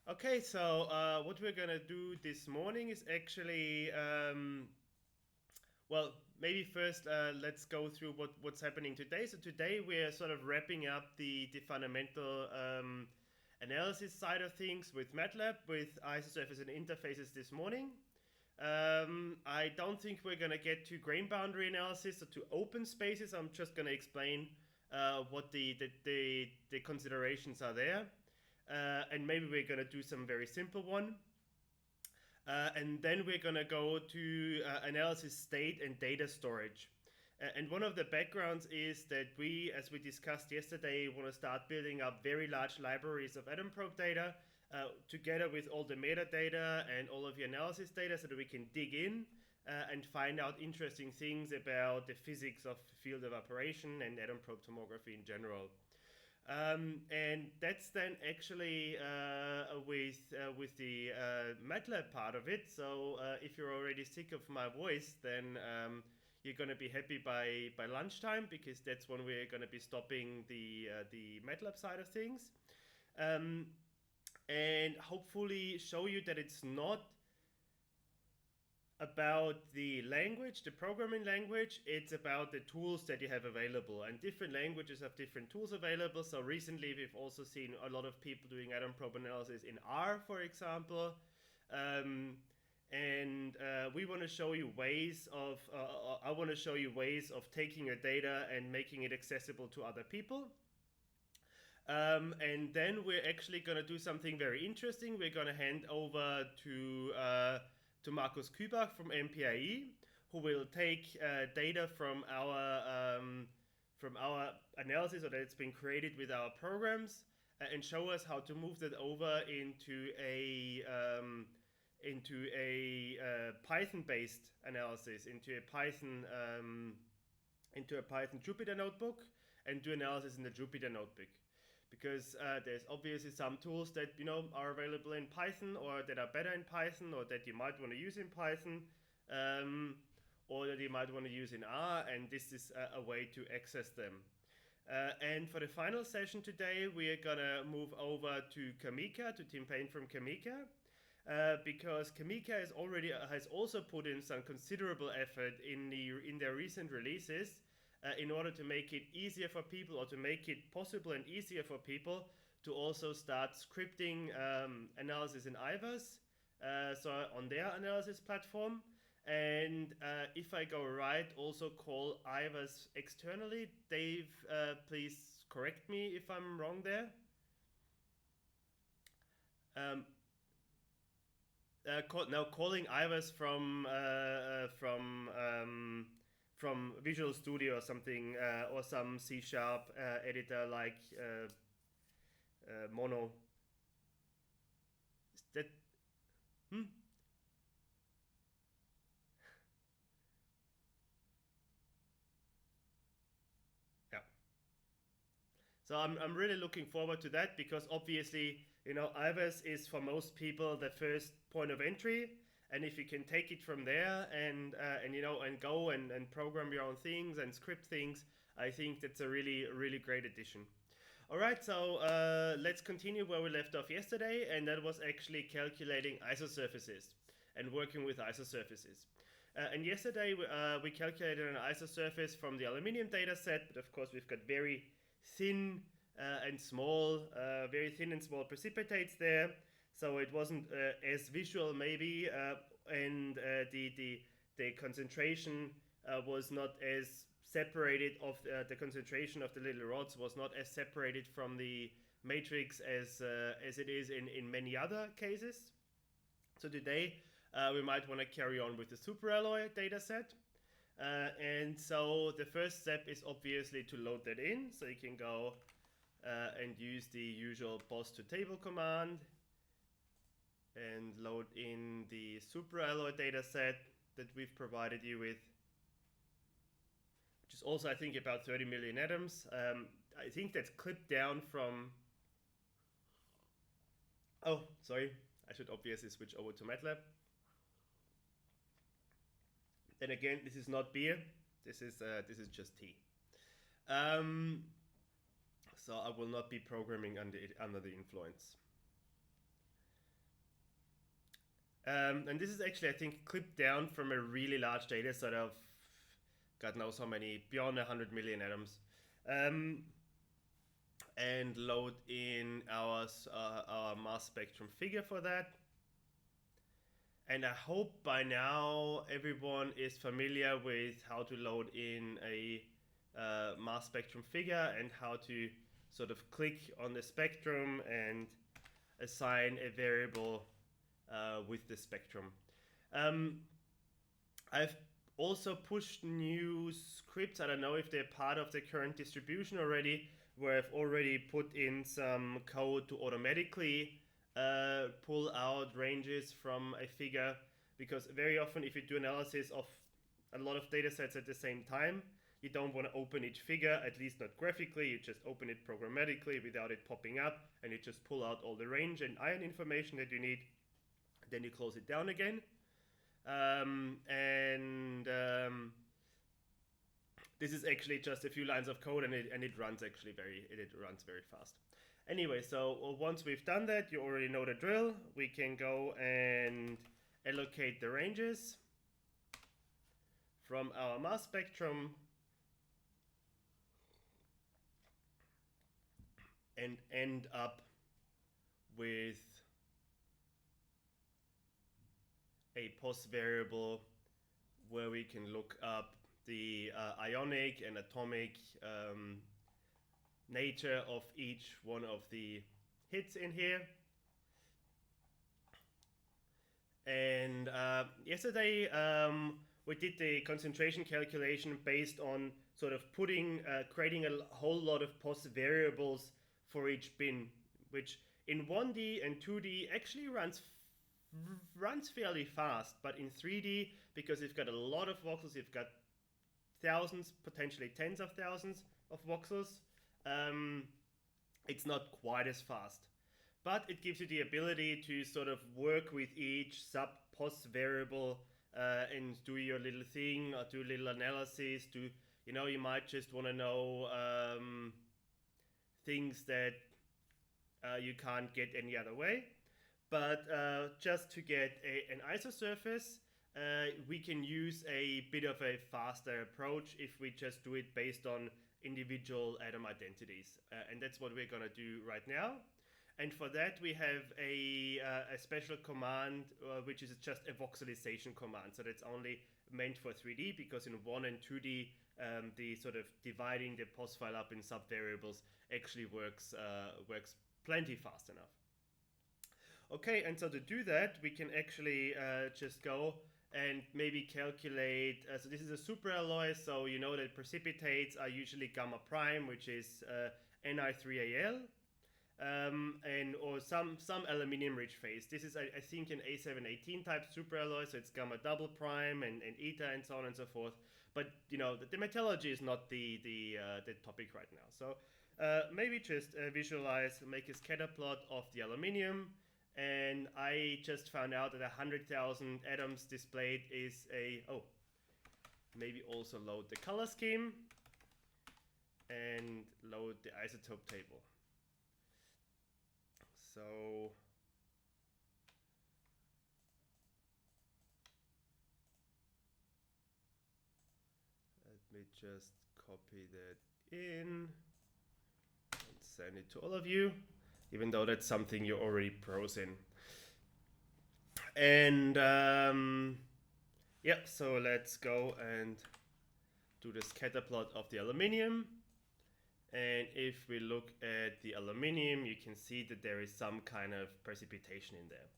Okay, so what we're gonna do this morning is actually, well, maybe first let's go through what's happening today. So today we're sort of wrapping up the fundamental analysis side of things with Matlab, with Isosurfaces and interfaces this morning. I don't think we're gonna get to grain boundary analysis or to open spaces. I'm just gonna explain what the considerations are there. And maybe we're gonna do some very simple one. And then we're gonna go to analysis state and data storage. And one of the backgrounds is that we, as we discussed yesterday, want to start building up very large libraries of atom probe data together with all the metadata and all of the analysis data so that we can dig in and find out interesting things about the physics of field of operation and atom probe tomography in general. And that's then actually with the Matlab part of it. So if you're already sick of my voice, then you're going to be happy by lunchtime, because that's when we're going to be stopping the Matlab side of things. And hopefully show you that it's not about the language, the programming language, it's about the tools that you have available. And different languages have different tools available. So recently we've also seen a lot of people doing atom probe analysis in R, for example. And we want to show you ways of, I want to show you ways of taking your data and making it accessible to other people. And then we're actually going to do something very interesting. We're going to hand over to Markus Kübach from MPIE, who will take data from our analysis, or that it's been created with our programs, and show us how to move that over into a Python-based analysis, into a Python Jupyter notebook, and do analysis in the Jupyter notebook. Because there's obviously some tools that are available in Python, or that are better in Python, or that you might want to use in Python, or that you might want to use in R, and this is a way to access them. And for the final session today, we are gonna move over to Kamika, to Tim Payne from Kamika, because Kamika has also put in some considerable effort in their recent releases. In order to make it easier for people, or to make it possible and easier for people to also start scripting analysis in IVAS, so on their analysis platform. And if I go right, also call IVAS externally. Dave, please correct me if I'm wrong there. Now calling IVAS from Visual Studio or something, or some C# editor like Mono. Is that? Yeah. So I'm really looking forward to that, because obviously, IVAS is for most people the first point of entry. And if you can take it from there and go and program your own things and script things, I think that's a really great addition. All right, so let's continue where we left off yesterday, and that was actually calculating isosurfaces and working with isosurfaces. And yesterday we calculated an isosurface from the aluminium data set, but of course we've got very thin and small precipitates there. So it wasn't as visual maybe, and the concentration was not as separated of the concentration of the little rods was not as separated from the matrix as it is in many other cases. So today we might want to carry on with the superalloy data set. And so the first step is obviously to load that in. So you can go and use the usual post to table command and load in the superalloy data set that we've provided you with, which is also, I think, about 30 million atoms. I think that's clipped down from... Oh, sorry. I should obviously switch over to Matlab. Then again, this is not beer. This is just tea. So I will not be programming under the influence. And this is actually, I think, clipped down from a really large data set of God knows how many, beyond 100 million atoms. And load in our mass spectrum figure for that. And I hope by now everyone is familiar with how to load in a mass spectrum figure and how to sort of click on the spectrum and assign a variable with the spectrum. I've also pushed new scripts. I don't know if they're part of the current distribution already, where I've already put in some code to automatically pull out ranges from a figure, because very often if you do analysis of a lot of data sets at the same time, you don't want to open each figure, at least not graphically. You just open it programmatically without it popping up, and you just pull out all the range and ion information that you need. Then you close it down again. This is actually just a few lines of code, and it runs actually very fast. Anyway, so once we've done that, you already know the drill. We can go and allocate the ranges from our mass spectrum and end up with a pos variable where we can look up the ionic and atomic nature of each one of the hits in here. And yesterday we did the concentration calculation based on sort of creating a whole lot of pos variables for each bin, which in 1D and 2D actually runs fairly fast, but in 3D, because you've got a lot of voxels, you've got thousands, potentially tens of thousands of voxels, it's not quite as fast. But it gives you the ability to sort of work with each sub-pos variable and do your little thing, or do little analysis. You might just want to know things that you can't get any other way. But just to get an isosurface, we can use a bit of a faster approach if we just do it based on individual atom identities. And that's what we're going to do right now. And for that, we have a special command, which is just a voxelization command. So that's only meant for 3D, because in 1 and 2D, the sort of dividing the pos file up in subvariables actually works plenty fast enough. Okay, and so to do that, we can actually just go and maybe calculate. So this is a superalloy, so you know that precipitates are usually gamma prime, which is Ni3Al. Or some aluminium rich phase. This is I think an A718 type superalloy, so it's gamma double prime and eta and so on and so forth. But the metallurgy is not the topic right now. So maybe just visualize, make a scatter plot of the aluminium, and I just found out that 100,000 atoms displayed is maybe also load the color scheme and load the isotope table. So let me just copy that in and send it to all of you, even though that's something you're already pros in. And yeah, so let's go and do the scatter plot of the aluminium. And if we look at the aluminium, you can see that there is some kind of precipitation in there.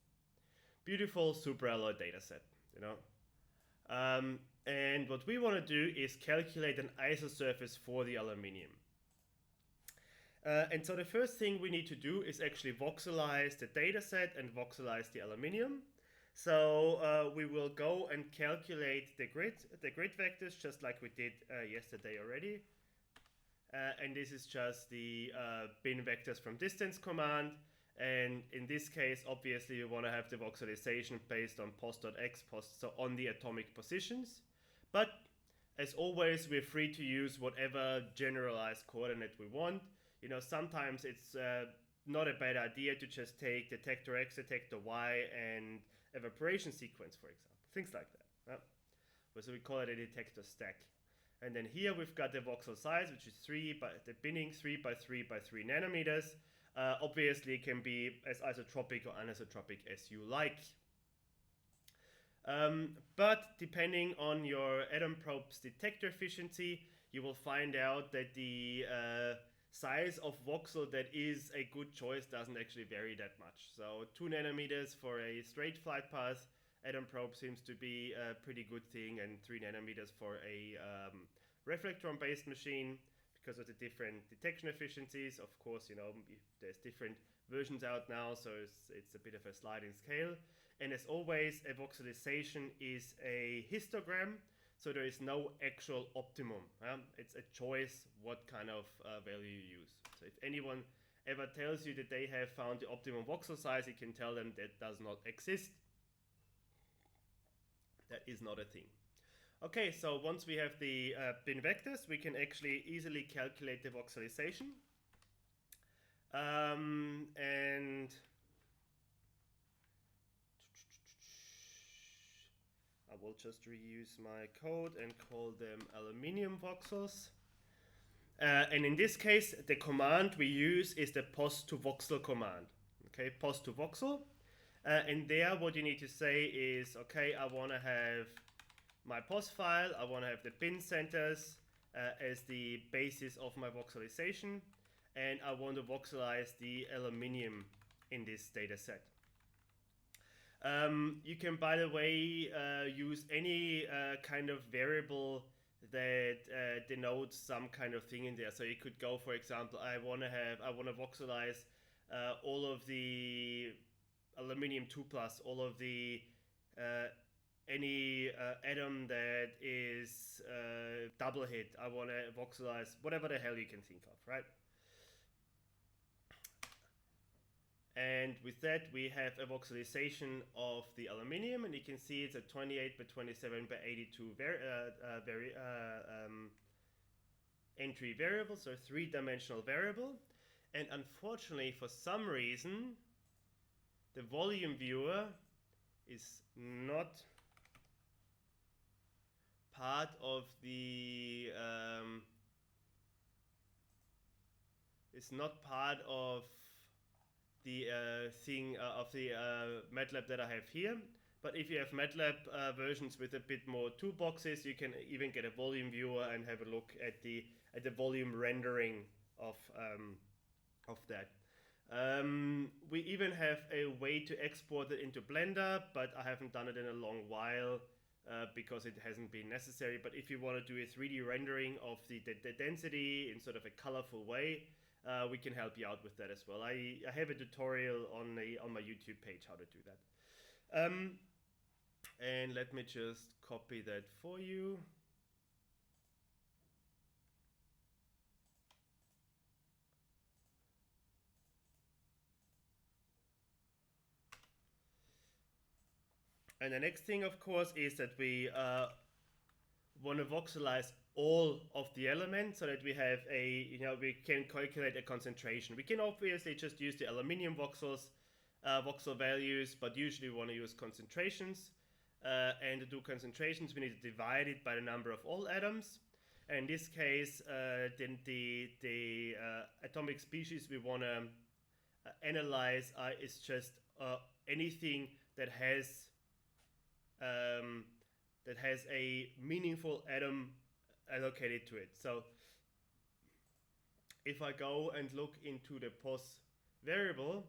Beautiful superalloy data set, And what we want to do is calculate an isosurface for the aluminium. And so the first thing we need to do is actually voxelize the data set and voxelize the aluminium. So we will go and calculate the grid vectors, just like we did yesterday already. And this is just the bin vectors from distance command. And in this case, obviously, you want to have the voxelization based on pos.x, so on the atomic positions. But as always, we're free to use whatever generalized coordinate we want. Sometimes it's not a bad idea to just take detector X, detector Y, and evaporation sequence, for example. Things like that. Yeah? So we call it a detector stack. And then here we've got the voxel size, which is the binning 3 by 3 by 3 nanometers. Obviously, it can be as isotropic or anisotropic as you like. But depending on your atom probe's detector efficiency, you will find out that the size of voxel that is a good choice doesn't actually vary that much. So 2 nanometers for a straight flight path atom probe seems to be a pretty good thing, and 3 nanometers for a reflectron-based machine because of the different detection efficiencies. Of course, there's different versions out now, so it's a bit of a sliding scale. And as always, a voxelization is a histogram, so there is no actual optimum. It's a choice what kind of value you use. So if anyone ever tells you that they have found the optimum voxel size, you can tell them that does not exist. That is not a thing. Okay, so once we have the bin vectors, we can actually easily calculate the voxelization. And I will just reuse my code and call them aluminium voxels. And in this case, the command we use is the pos to voxel command. Okay, pos to voxel. And there what you need to say is, okay, I want to have my POS file, I want to have the bin centers as the basis of my voxelization, and I want to voxelize the aluminium in this data set. You can, by the way, use any kind of variable that denotes some kind of thing in there. So you could go, for example, I want to voxelize all of the aluminium 2+, all of the any atom that is double hit. I want to voxelize whatever the hell you can think of, right? And with that, we have a voxelization of the aluminium, and you can see it's a 28 by 27 by 82 entry variable, so 3-dimensional variable. And unfortunately, for some reason, the volume viewer is not part of the thing of the Matlab that I have here. But if you have Matlab versions with a bit more toolboxes, you can even get a volume viewer and have a look at the volume rendering of that. We even have a way to export it into Blender, but I haven't done it in a long while because it hasn't been necessary. But if you want to do a 3D rendering of the density in sort of a colorful way, we can help you out with that as well. I have a tutorial on my YouTube page how to do that. And let me just copy that for you. And the next thing, of course, is that we want to voxelize all of the elements so that we have we can calculate a concentration. We can obviously just use the aluminium voxel values, but usually we want to use concentrations. And to do concentrations, we need to divide it by the number of all atoms. And in this case, then the atomic species we want to analyze is just anything that has a meaningful atom allocated to it. So if I go and look into the POS variable,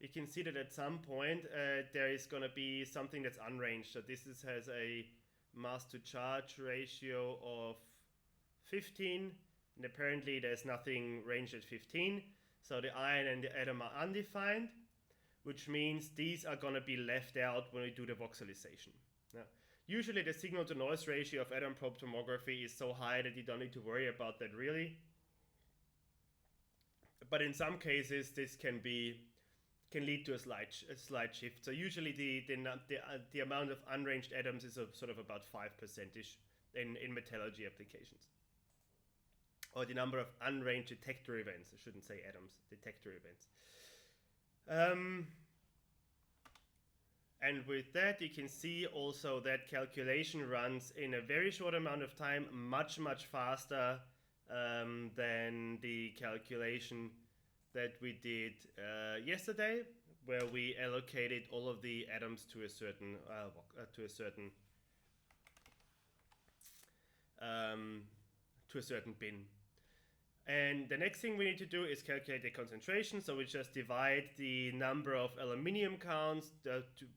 you can see that at some point there is going to be something that's unranged. So this has a mass to charge ratio of 15, and apparently there's nothing ranged at 15. So the ion and the atom are undefined, which means these are going to be left out when we do the voxelization. Now, usually the signal to noise ratio of atom probe tomography is so high that you don't need to worry about that really. But in some cases, this can lead to a slight shift. So usually the amount of unranged atoms is sort of about 5% in metallurgy applications. Or the number of unranged detector events. I shouldn't say atoms, detector events. And with that, you can see also that calculation runs in a very short amount of time, much faster than the calculation that we did yesterday, where we allocated all of the atoms to a certain bin. And the next thing we need to do is calculate the concentration. So we just divide the number of aluminium counts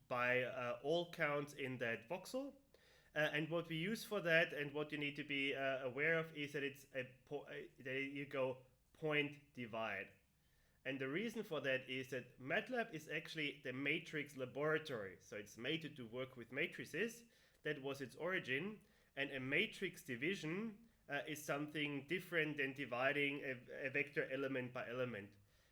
by all counts in that voxel. And what we use for that, and what you need to be aware of, is that it's that you go point divide. And the reason for that is that Matlab is actually the matrix laboratory. So it's made to work with matrices. That was its origin. And a matrix division is something different than dividing a vector element by element.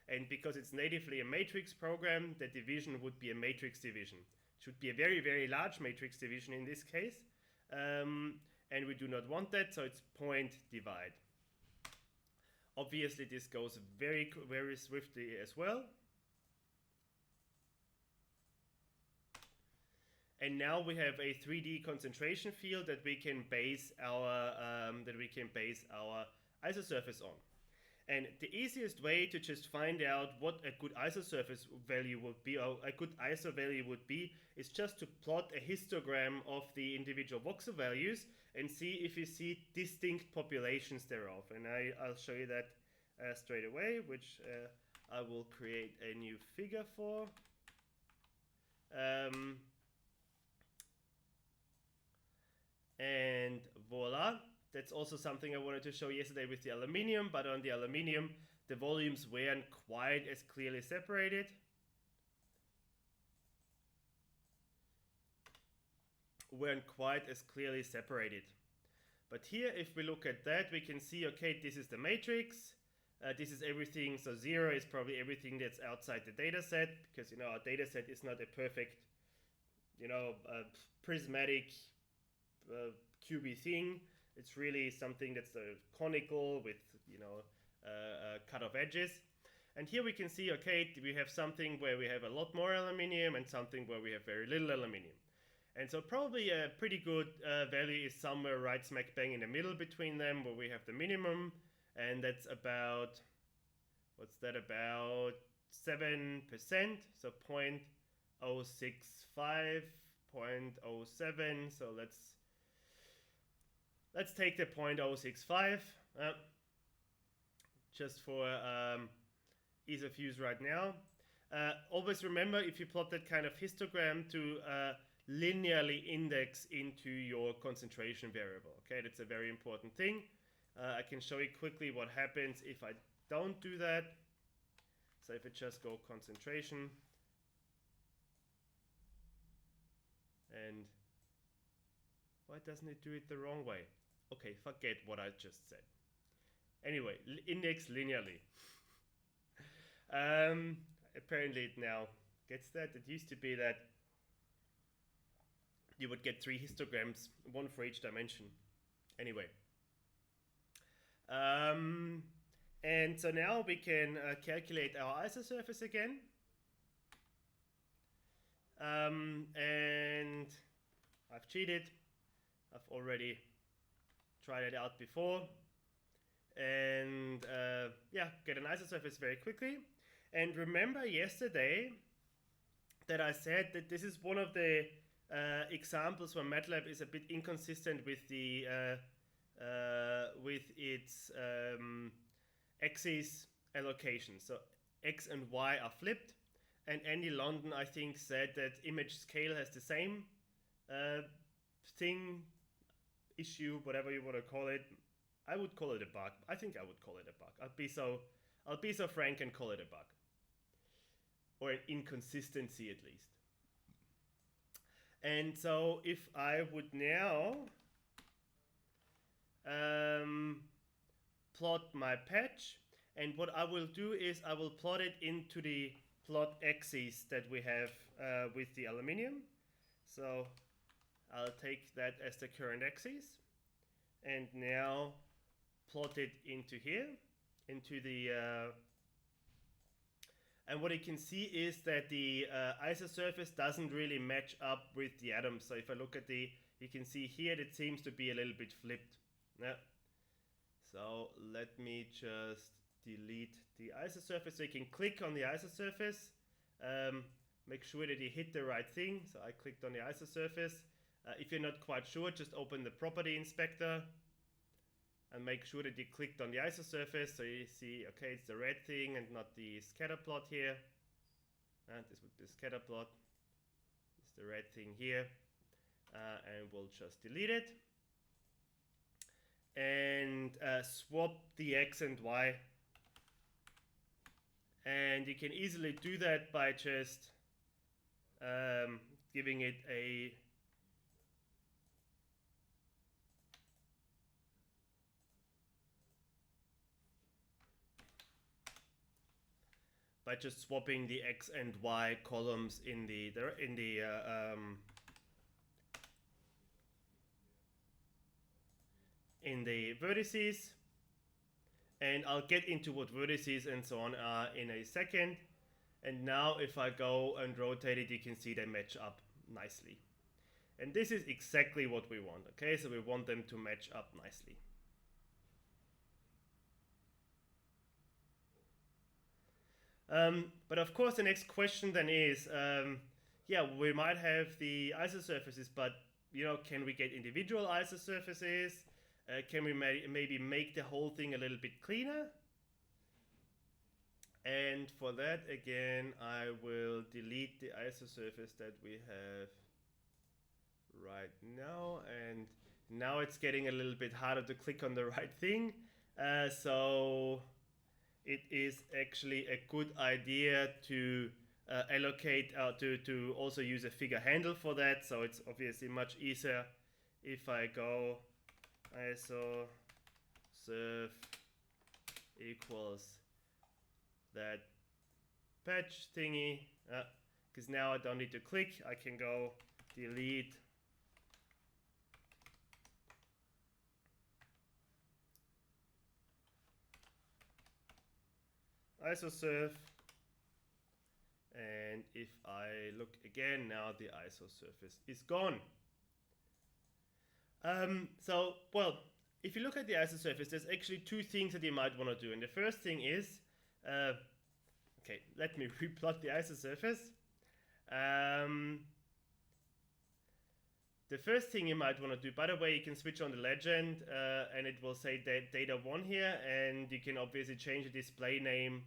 And because it's natively a matrix program, the division would be a matrix division. It should be a very large matrix division in this case. And we do not want that, so it's point divide. Obviously, this goes very swiftly as well. And now we have a 3D concentration field that we can base our isosurface on. And the easiest way to just find out what a good isosurface value would be, or a good ISO value would be, is just to plot a histogram of the individual voxel values and see if you see distinct populations thereof. And I'll show you that straight away, which I will create a new figure for. And voila, that's also something I wanted to show yesterday with the aluminium, but on the aluminium, the volumes weren't quite as clearly separated. But here, if we look at that, we can see, okay, this is the matrix. This is everything, so 0 is probably everything that's outside the data set, because, you know, our data set is not a perfect, you know, prismatic QB thing. It's really something that's conical with, you know, cut off edges. And here we can see, okay, we have something where we have a lot more aluminium and something where we have very little aluminium. And so probably a pretty good value is somewhere right smack bang in the middle between them, where we have the minimum, and that's about, what's that, about 7%, so 0.065, 0.07, so let's take the 0.065 just for ease of use right now. Always remember, if you plot that kind of histogram, to linearly index into your concentration variable. Okay, that's a very important thing. I can show you quickly what happens if I don't do that. So if I just go concentration, and why doesn't it do it the wrong way? Okay, forget what I just said. Anyway, index linearly. Apparently it now gets that. It used to be that you would get 3 histograms, 1 for each dimension. Anyway. And so now we can calculate our isosurface again. And I've cheated. I've already tried it out before. And yeah, get an isosurface very quickly. And remember yesterday that I said that this is one of the examples where Matlab is a bit inconsistent with the with its axis allocation. So X and Y are flipped. And Andy London, I think, said that image scale has the same thing, issue, whatever you want to call it. I would call it a bug. I think I would call it a bug. I'll be so frank and call it a bug, or an inconsistency at least. And so if I would now plot my patch, and what I will do is I will plot it into the plot axis that we have with the aluminium. So I'll take that as the current axis, and now plot it into here, into the And what you can see is that the isosurface doesn't really match up with the atoms. So if I look at you can see here that it seems to be a little bit flipped. Yeah. So let me just delete the isosurface. So you can click on the isosurface, make sure that you hit the right thing. So I clicked on the isosurface. If you're not quite sure, just open the property inspector and make sure that you clicked on the isosurface. So you see, okay, it's the red thing and not the scatter plot here. And this would be the scatter plot. It's the red thing here. And we'll just delete it. And swap the X and Y. And you can easily do that by just giving it a just swapping the X and Y columns in the vertices. And I'll get into what vertices and so on are in a second. And now if I go and rotate it, you can see they match up nicely. And this is exactly what we want, okay? So we want them to match up nicely. But of course the next question then is, yeah, we might have the isosurfaces, but can we get individual isosurfaces? Can we maybe make the whole thing a little bit cleaner? And for that, again, I will delete the isosurface that we have right now. And now it's getting a little bit harder to click on the right thing. So it is actually a good idea to allocate, to also use a figure handle for that. So it's obviously much easier if I go isosurf equals that patch thingy, because now I don't need to click. I can go delete isosurf, and if I look again, now the isosurface is gone. So, well, if you look at the isosurface, there's actually two things that you might want to do. And the first thing is, okay, let me replot the isosurface. The first thing you might want to do, by the way, you can switch on the legend and it will say data 1 here, and you can obviously change the display name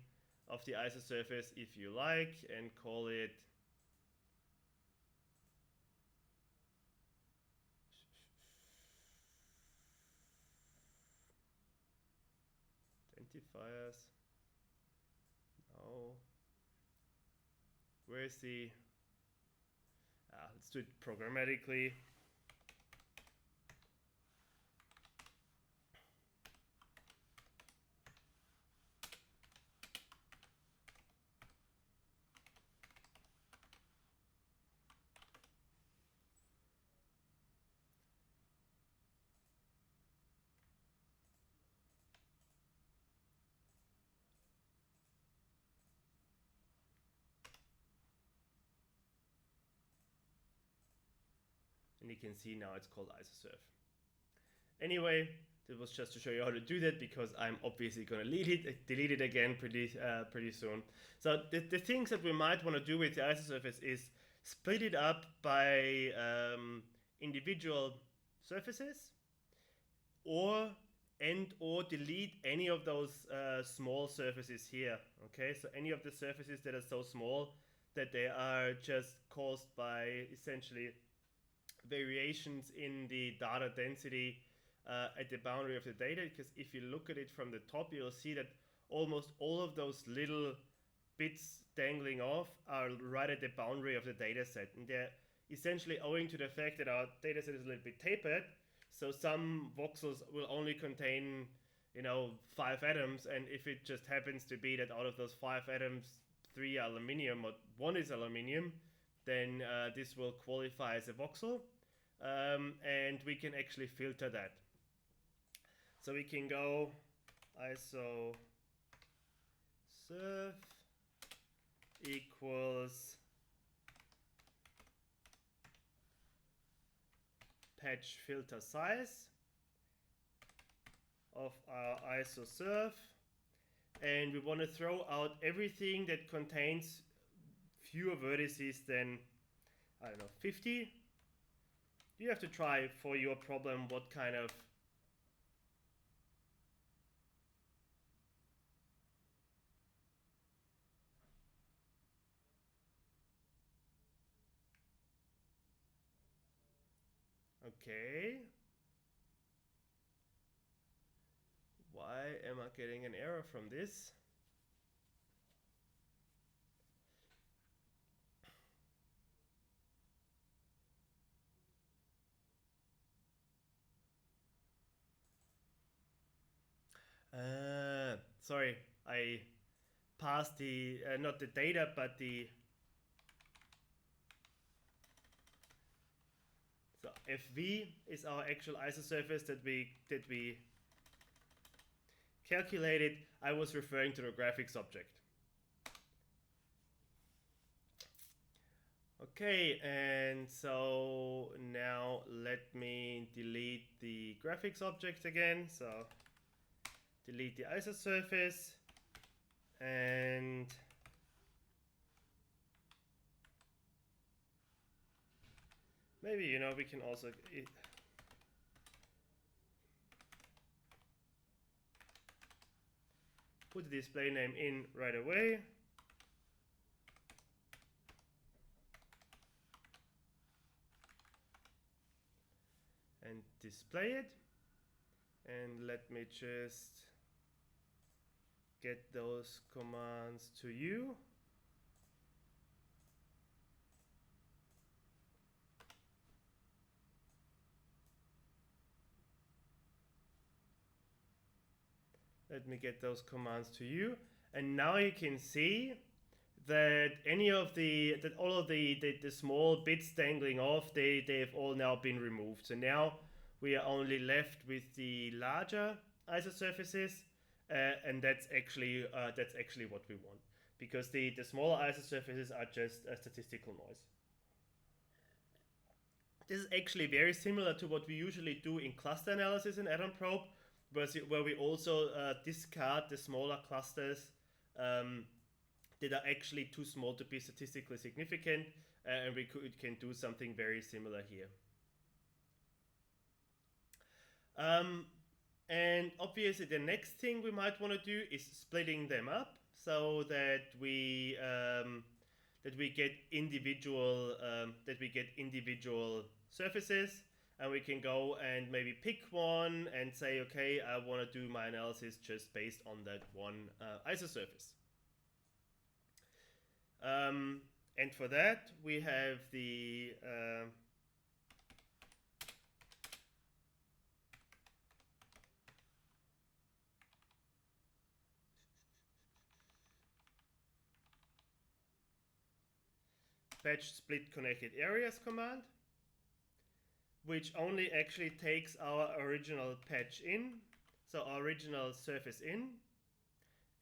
of the isosurface if you like and call it identifiers. No. Where is the... let's do it programmatically. And you can see now it's called isosurf. Anyway, that was just to show you how to do that, because I'm obviously going to delete it again pretty soon. So the things that we might want to do with the isosurface is split it up by individual surfaces, or delete any of those small surfaces here. Okay, so any of the surfaces that are so small that they are just caused by essentially variations in the data density at the boundary of the data. Because if you look at it from the top, you'll see that almost all of those little bits dangling off are right at the boundary of the data set, and they're essentially owing to the fact that our data set is a little bit tapered. So some voxels will only contain 5 atoms, and if it just happens to be that out of those 5 atoms 3 are aluminium or 1 is aluminium, then this will qualify as a voxel, and we can actually filter that. So we can go isosurf equals patch filter size of our isosurf, and we want to throw out everything that contains fewer vertices than, I don't know, 50. You have to try for your problem what kind of okay. Why am I getting an error from this? Sorry, I passed the, not the data, but the, so FV is our actual isosurface that we calculated. I was referring to the graphics object. Okay, and so now let me delete the graphics object again. So delete the isosurface, and maybe, you know, we can also put the display name in right away. And display it. And let me just get those commands to you. Let me get those commands to you. And now you can see that all of the small bits dangling off, they've all now been removed. So now we are only left with the larger isosurfaces, and that's actually what we want, because the smaller isosurfaces are just a statistical noise. This is actually very similar to what we usually do in cluster analysis in Atom Probe, where we also discard the smaller clusters that are actually too small to be statistically significant, and we can do something very similar here. And obviously the next thing we might want to do is splitting them up so that we get individual surfaces, and we can go and maybe pick one and say, okay, I want to do my analysis just based on that one isosurface. And for that we have the batch split connected areas command, which only actually takes our original patch in, so our original surface in,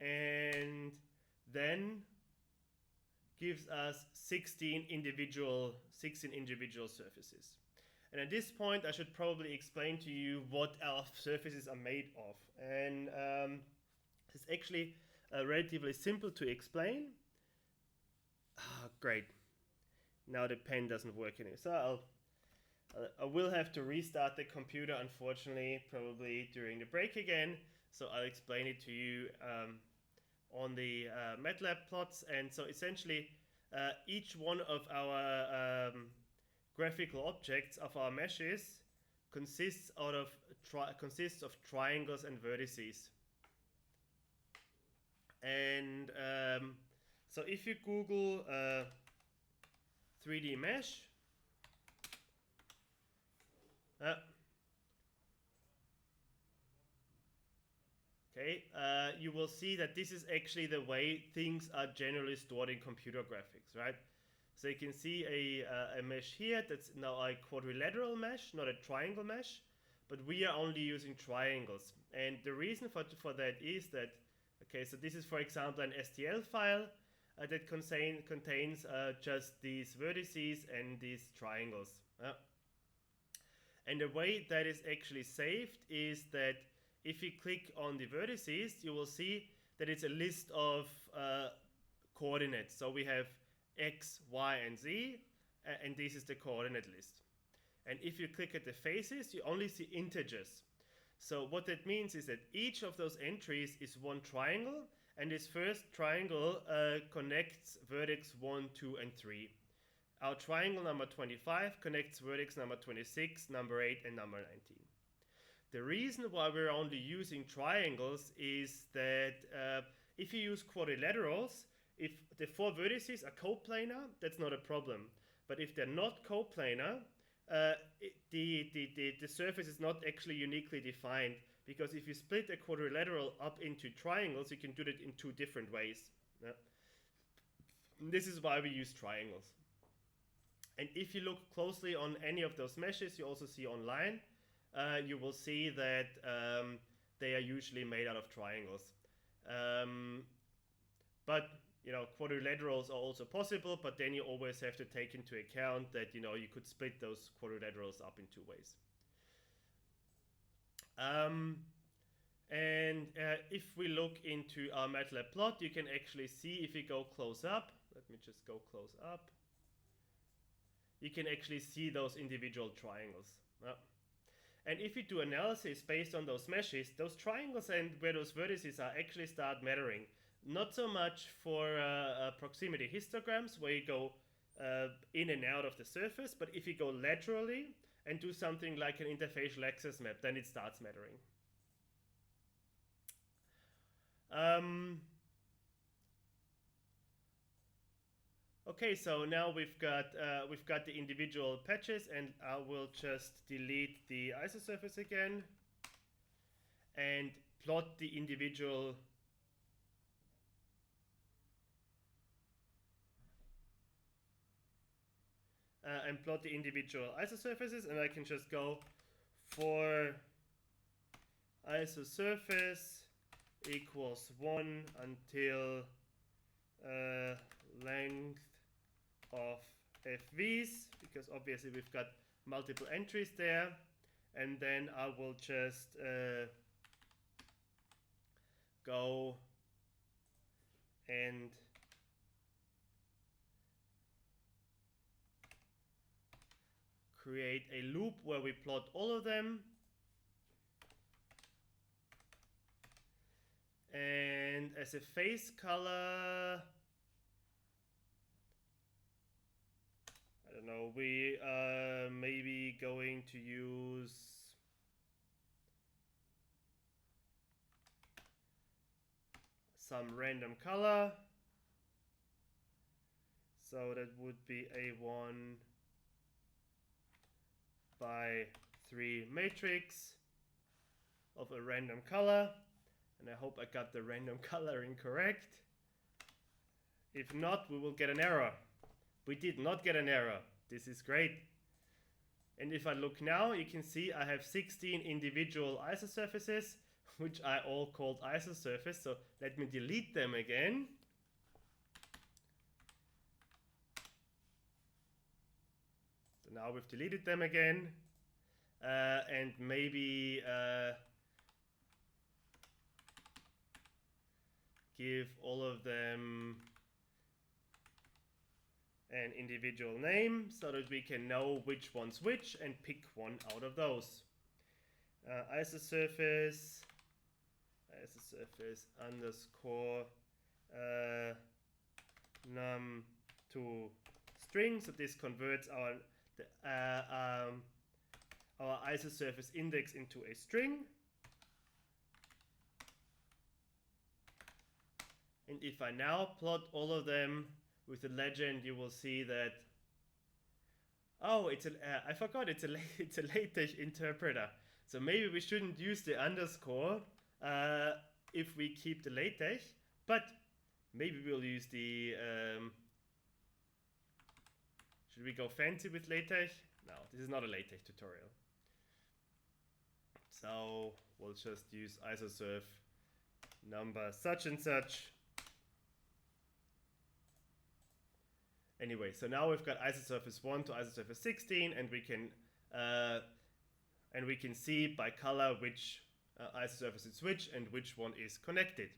and then gives us 16 individual surfaces. And at this point I should probably explain to you what our surfaces are made of, and it's actually relatively simple to explain. Great, now the pen doesn't work anymore, so I will have to restart the computer, unfortunately, probably during the break again. So I'll explain it to you on the Matlab plots. And so essentially, each one of our graphical objects of our meshes consists of triangles and vertices. And so if you Google 3D mesh, you will see that this is actually the way things are generally stored in computer graphics, right? So you can see a mesh here that's now a quadrilateral mesh, not a triangle mesh, but we are only using triangles. And the reason for that is that, okay, so this is, for example, an STL file. that contains just these vertices and these triangles. And the way that is actually saved is that if you click on the vertices, you will see that it's a list of coordinates. So we have x, y, and z, and this is the coordinate list. And if you click at the faces, you only see integers. So what that means is that each of those entries is one triangle, and this first triangle connects vertex 1, 2, and 3. Our triangle number 25 connects vertex number 26, number 8, and number 19. The reason why we're only using triangles is that if you use quadrilaterals, if the 4 vertices are coplanar, that's not a problem. But if they're not coplanar, the surface is not actually uniquely defined, because if you split a quadrilateral up into triangles, you can do that in 2 different ways. This is why we use triangles. And if you look closely on any of those meshes you also see online, you will see that they are usually made out of triangles. But quadrilaterals are also possible, but then you always have to take into account that you could split those quadrilaterals up in 2 ways. And if we look into our Matlab plot, you can actually see, if you go close up, let me just go close up, you can actually see those individual triangles. And if you do analysis based on those meshes, those triangles and where those vertices are actually start mattering. Not so much for proximity histograms, where you go in and out of the surface, but if you go laterally and do something like an interfacial axis map, then it starts mattering. Okay, so now we've got the individual patches, and I will just delete the isosurface again and plot the individual isosurfaces, and I can just go for isosurface equals 1 until length of FVs, because obviously we've got multiple entries there, and then I will just go and create a loop where we plot all of them. And as a face color, I don't know, we are maybe going to use some random color. So that would be a 1 by 3 matrix of a random color. And I hope I got the random coloring correct. If not, we will get an error. We did not get an error. This is great. And if I look now, you can see I have 16 individual isosurfaces, which I all called isosurface. So let me delete them again. So now we've deleted them again. And maybe give all of them an individual name so that we can know which one's which and pick one out of those. Isosurface underscore num to string. So this converts our isosurface index into a string. And if I now plot all of them with a legend, you will see that, oh, I forgot, it's a LaTeX interpreter. So maybe we shouldn't use the underscore if we keep the LaTeX, but maybe we'll use the, should we go fancy with LaTeX? No, this is not a LaTeX tutorial. So we'll just use isosurf number such and such. Anyway, so now we've got isosurface 1 to isosurface 16, and we can see by color which isosurface is which and which one is connected.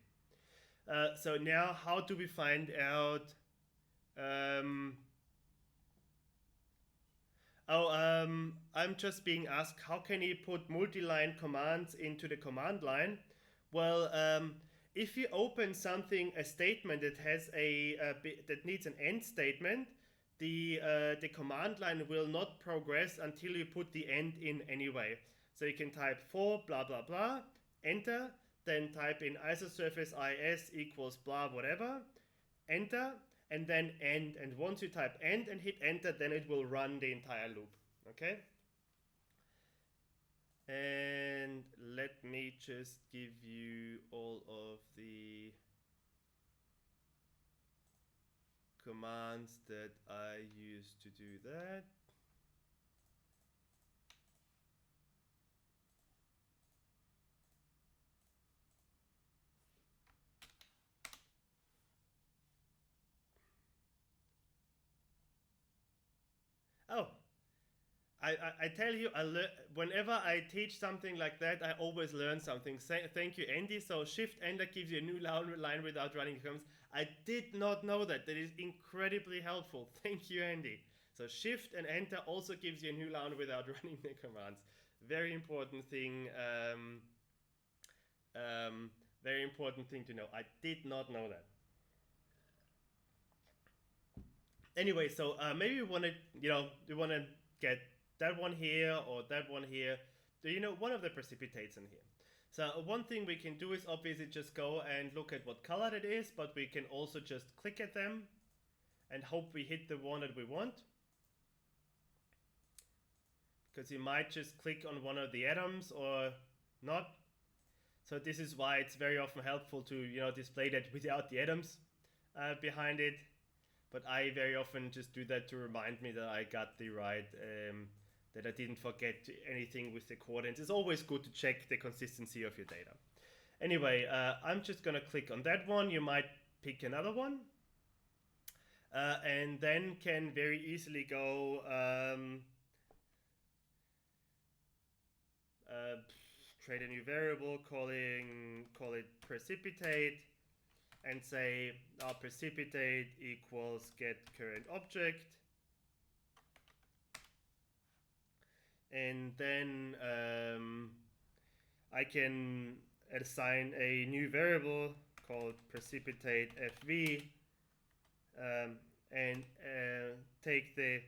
So now, how do we find out? I'm just being asked, how can you put multi-line commands into the command line? Well, if you open a statement that has that needs an end statement, the command line will not progress until you put the end in anyway. So you can type for blah blah blah, enter, then type in isosurface is equals blah whatever, enter, and then end. And once you type end and hit enter, then it will run the entire loop. Okay? And let me just give you all of the commands that I use to do that. Oh, I tell you, whenever I teach something like that, I always learn something. Thank you, Andy. So Shift Enter gives you a new line without running commands. I did not know that. That is incredibly helpful. Thank you, Andy. So Shift and Enter also gives you a new line without running the commands. Very important thing. Very important thing to know. I did not know that. Anyway, so maybe we want to get that one here or that one here. One of the precipitates in here. So one thing we can do is obviously just go and look at what color it is, but we can also just click at them and hope we hit the one that we want. Because you might just click on one of the atoms or not. So this is why it's very often helpful to display that without the atoms behind it. But I very often just do that to remind me that I got the right, that I didn't forget anything with the coordinates. It's always good to check the consistency of your data. Anyway, I'm just going to click on that one. You might pick another one. And then can very easily go create a new variable, call it precipitate, and say precipitate equals get current object, and then I can assign a new variable called precipitate fv, and take the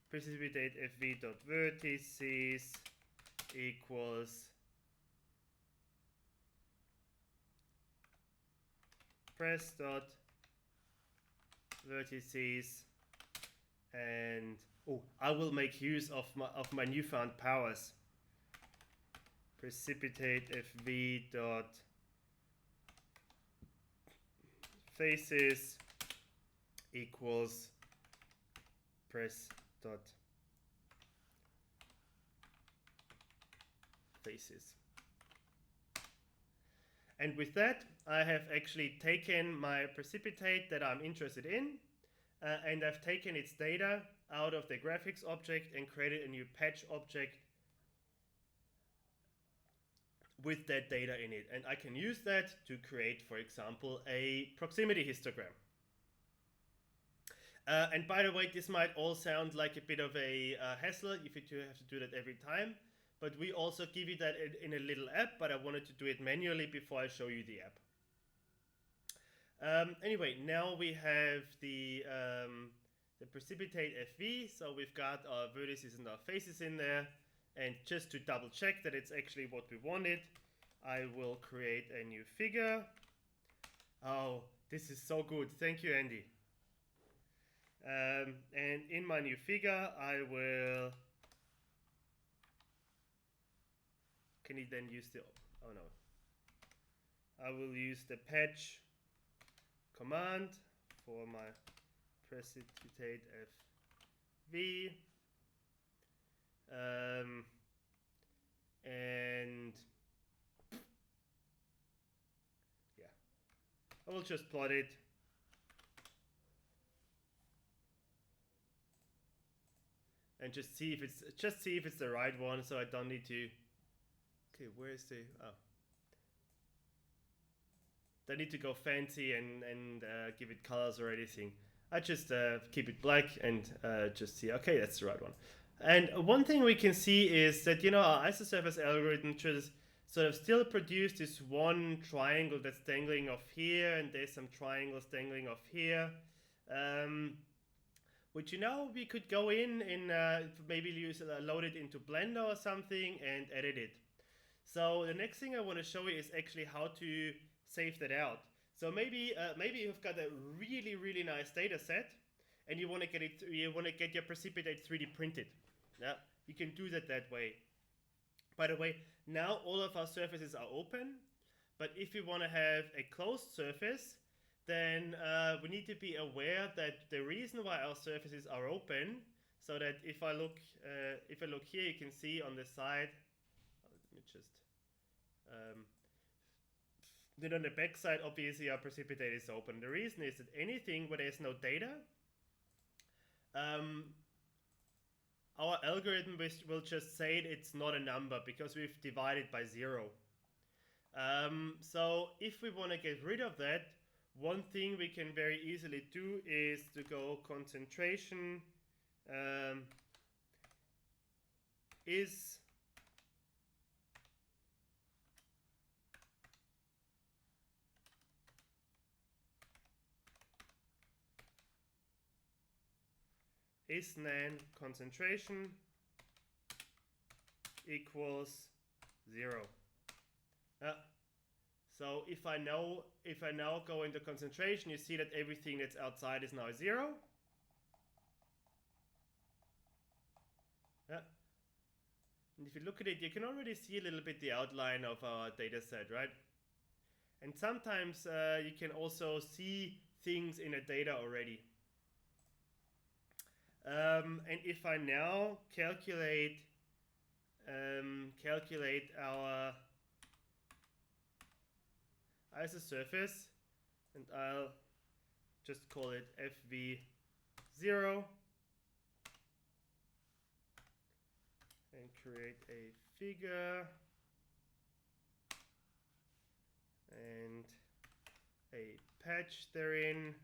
precipitate fv dot vertices equals press dot vertices, and I will make use of my newfound powers. Precipitate fv dot faces equals press dot faces. And with that, I have actually taken my precipitate that I'm interested in, and I've taken its data out of the graphics object and created a new patch object with that data in it. And I can use that to create, for example, a proximity histogram. And by the way, this might all sound like a bit of a hassle if you have to do that every time. But we also give you that in a little app, but I wanted to do it manually before I show you the app. Anyway, now we have the precipitate FV, so we've got our vertices and our faces in there. And just to double check that it's actually what we wanted, I will create a new figure. Oh, this is so good. Thank you, Andy. And in my new figure, I will... Can you then use the... Oh no. I will use the patch command for my precipitate FV. And yeah, I will just plot it. and just see if it's the right one, so I don't need to. Okay, where's the Don't need to go fancy and give it colors or anything. I just keep it black and just see, okay, that's the right one. And one thing we can see is that, our isosurface algorithm just sort of still produce this one triangle that's dangling off here, and there's some triangles dangling off here. Which, we could go in and maybe load it into Blender or something and edit it. So the next thing I want to show you is actually how to save that out. So maybe you've got a really, really nice data set, and you want to get your precipitate 3D printed. Yeah, you can do that way. By the way, now all of our surfaces are open, but if you want to have a closed surface, then we need to be aware that the reason why our surfaces are open, so that if I look here, you can see on the side. Let me just. Then on the back side, obviously our precipitate is open. The reason is that anything where there's no data, our algorithm will just say it's not a number because we've divided by 0. So if we want to get rid of that, one thing we can very easily do is to go concentration is nan concentration equals 0. So if I now go into concentration, you see that everything that's outside is now 0. And if you look at it, you can already see a little bit the outline of our data set, right? And sometimes you can also see things in the data already. And if I now calculate our isosurface, and I'll just call it FV0 and create a figure and a patch therein.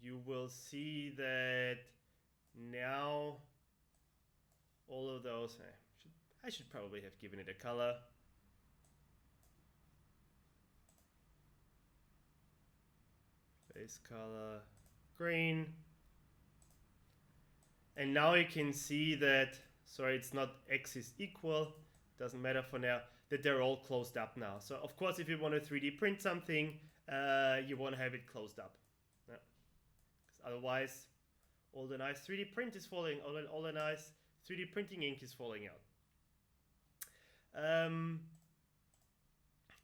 You will see that now all of those, I should probably have given it a color. Base color green. And now you can see that, sorry, it's not X is equal, doesn't matter for now, that they're all closed up now. So of course, if you want to 3D print something, you want to have it closed up. Yeah. Otherwise, all the nice 3D print is falling, all the nice 3D printing ink is falling out.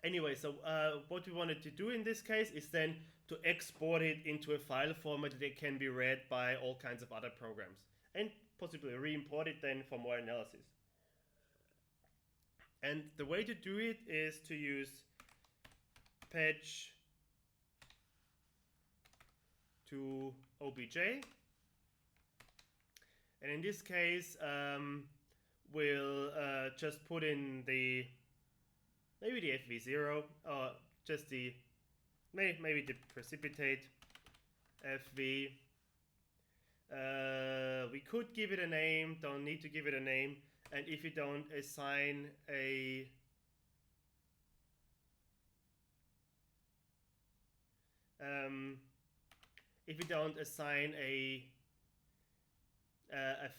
Anyway, so what we wanted to do in this case is then to export it into a file format that can be read by all kinds of other programs, and possibly re-import it then for more analysis. And the way to do it is to use patch to obj. And in this case, we'll just put in maybe the FV0, or just maybe the precipitate FV. We could give it a name, don't need to give it a name. And if you don't assign a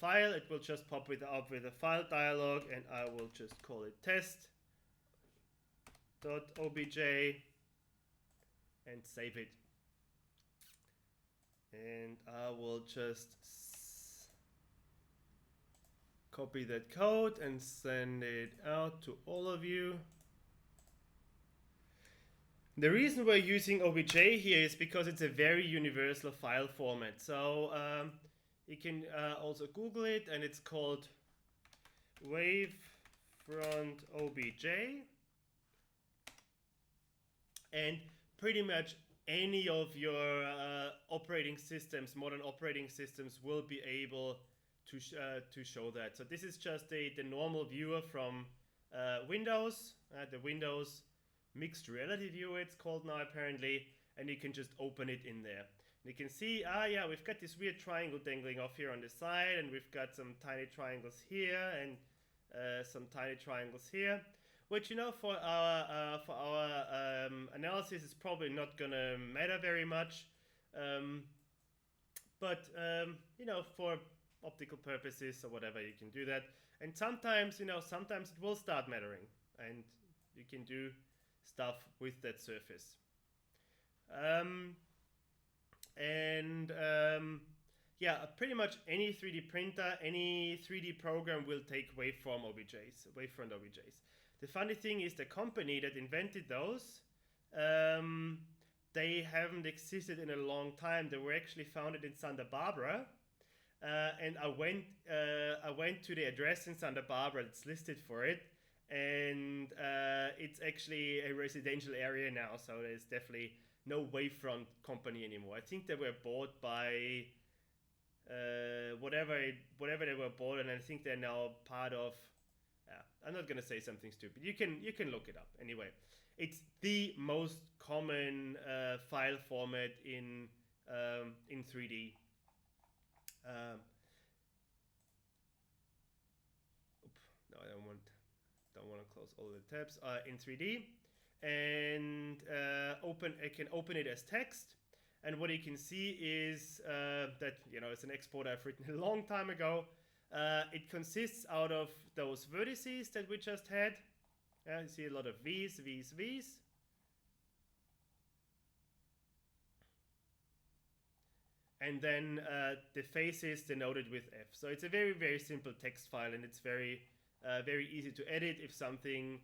file, it will just pop up with a file dialog, and I will just call it test.obj and save it. And I will just copy that code and send it out to all of you. The reason we're using obj here is because it's a very universal file format. So you can also Google it, and it's called wavefront obj. And pretty much any of your operating systems, modern operating systems, will be able to show that. So this is just the normal viewer from Windows, the Windows mixed reality viewer it's called now apparently, and you can just open it in there. And you can see, yeah, we've got this weird triangle dangling off here on the side, and we've got some tiny triangles here and some tiny triangles here, which, you know, for our analysis is probably not gonna matter very much, but you know, for optical purposes or whatever, you can do that. And sometimes, you know, sometimes it will start mattering, and you can do stuff with that surface. Yeah, pretty much any 3D printer, any 3D program will take wavefront OBJs. The funny thing is the company that invented those, they haven't existed in a long time. They were actually founded in Santa Barbara. And I went to the address in Santa Barbara that's listed for it, and it's actually a residential area now, so there's definitely no wavefront company anymore. I think they were bought by whatever they were bought, and I think they're now part of. I'm not gonna say something stupid. You can look it up anyway. It's the most common file format in 3D. No, I don't want to close all the tabs in 3D, and I can open it as text, and what you can see is that, you know, it's an export I've written a long time ago. It consists out of those vertices that we just had. You see a lot of V's. And then the faces denoted with F. So it's a very, very simple text file, and it's very easy to edit if something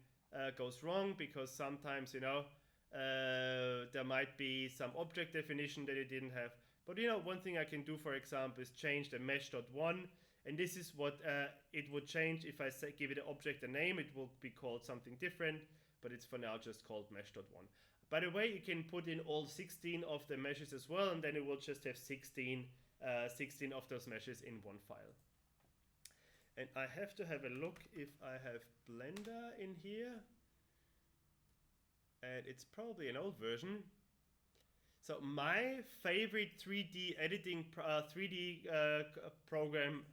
goes wrong, because sometimes, you know, there might be some object definition that you didn't have. But, you know, one thing I can do, for example, is change the mesh.1, and this is what it would change if I give it an object a name. It will be called something different, but it's for now just called mesh.1. By the way, you can put in all 16 of the meshes as well, and then it will just have 16 of those meshes in one file. And I have to have a look if I have Blender in here. And it's probably an old version. So my favorite 3D editing, 3D program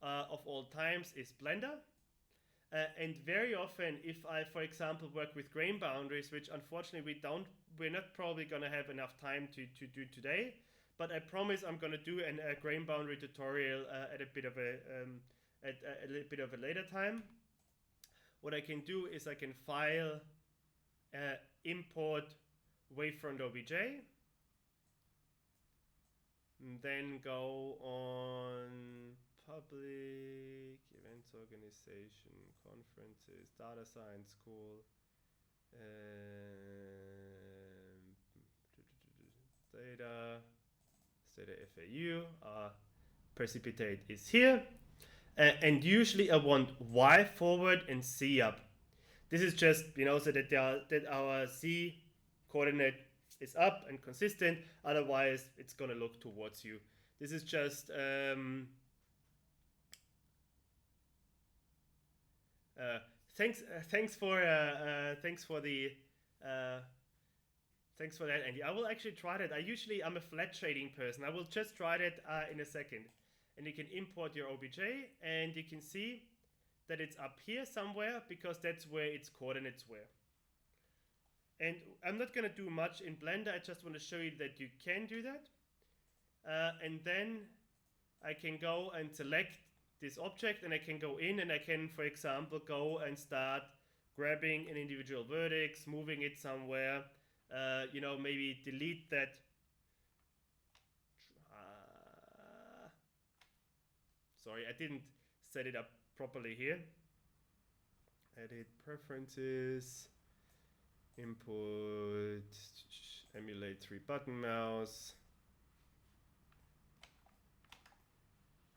of all times is Blender. And very often, if I, for example, work with grain boundaries, which unfortunately we're not probably going to have enough time to do today, but I promise I'm going to do a grain boundary tutorial at a little bit of a later time. What I can do is I can file import wavefront OBJ, and then go on public, events organization, conferences, data science school, data FAU, precipitate is here, and usually I want Y forward and C up. This is just, you know, so that our C coordinate is up and consistent, otherwise it's gonna look towards you. This is just thanks for that, Andy. I will actually try that. I'm a flat shading person. I will just try that in a second. And you can import your OBJ, and you can see that it's up here somewhere, because that's where its coordinates were. And I'm not going to do much in Blender. I just want to show you that you can do that. And then I can go and select this object, and I can go in and I can, for example, go and start grabbing an individual vertex, moving it somewhere, you know, maybe delete that. Sorry, I didn't set it up properly here. Edit preferences, input, emulate 3-button mouse.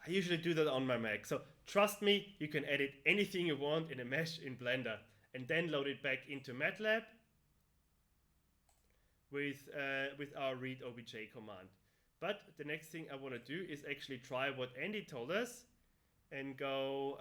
I usually do that on my Mac. So trust me, you can edit anything you want in a mesh in Blender and then load it back into Matlab. with our read obj command. But the next thing I want to do is actually try what Andy told us and go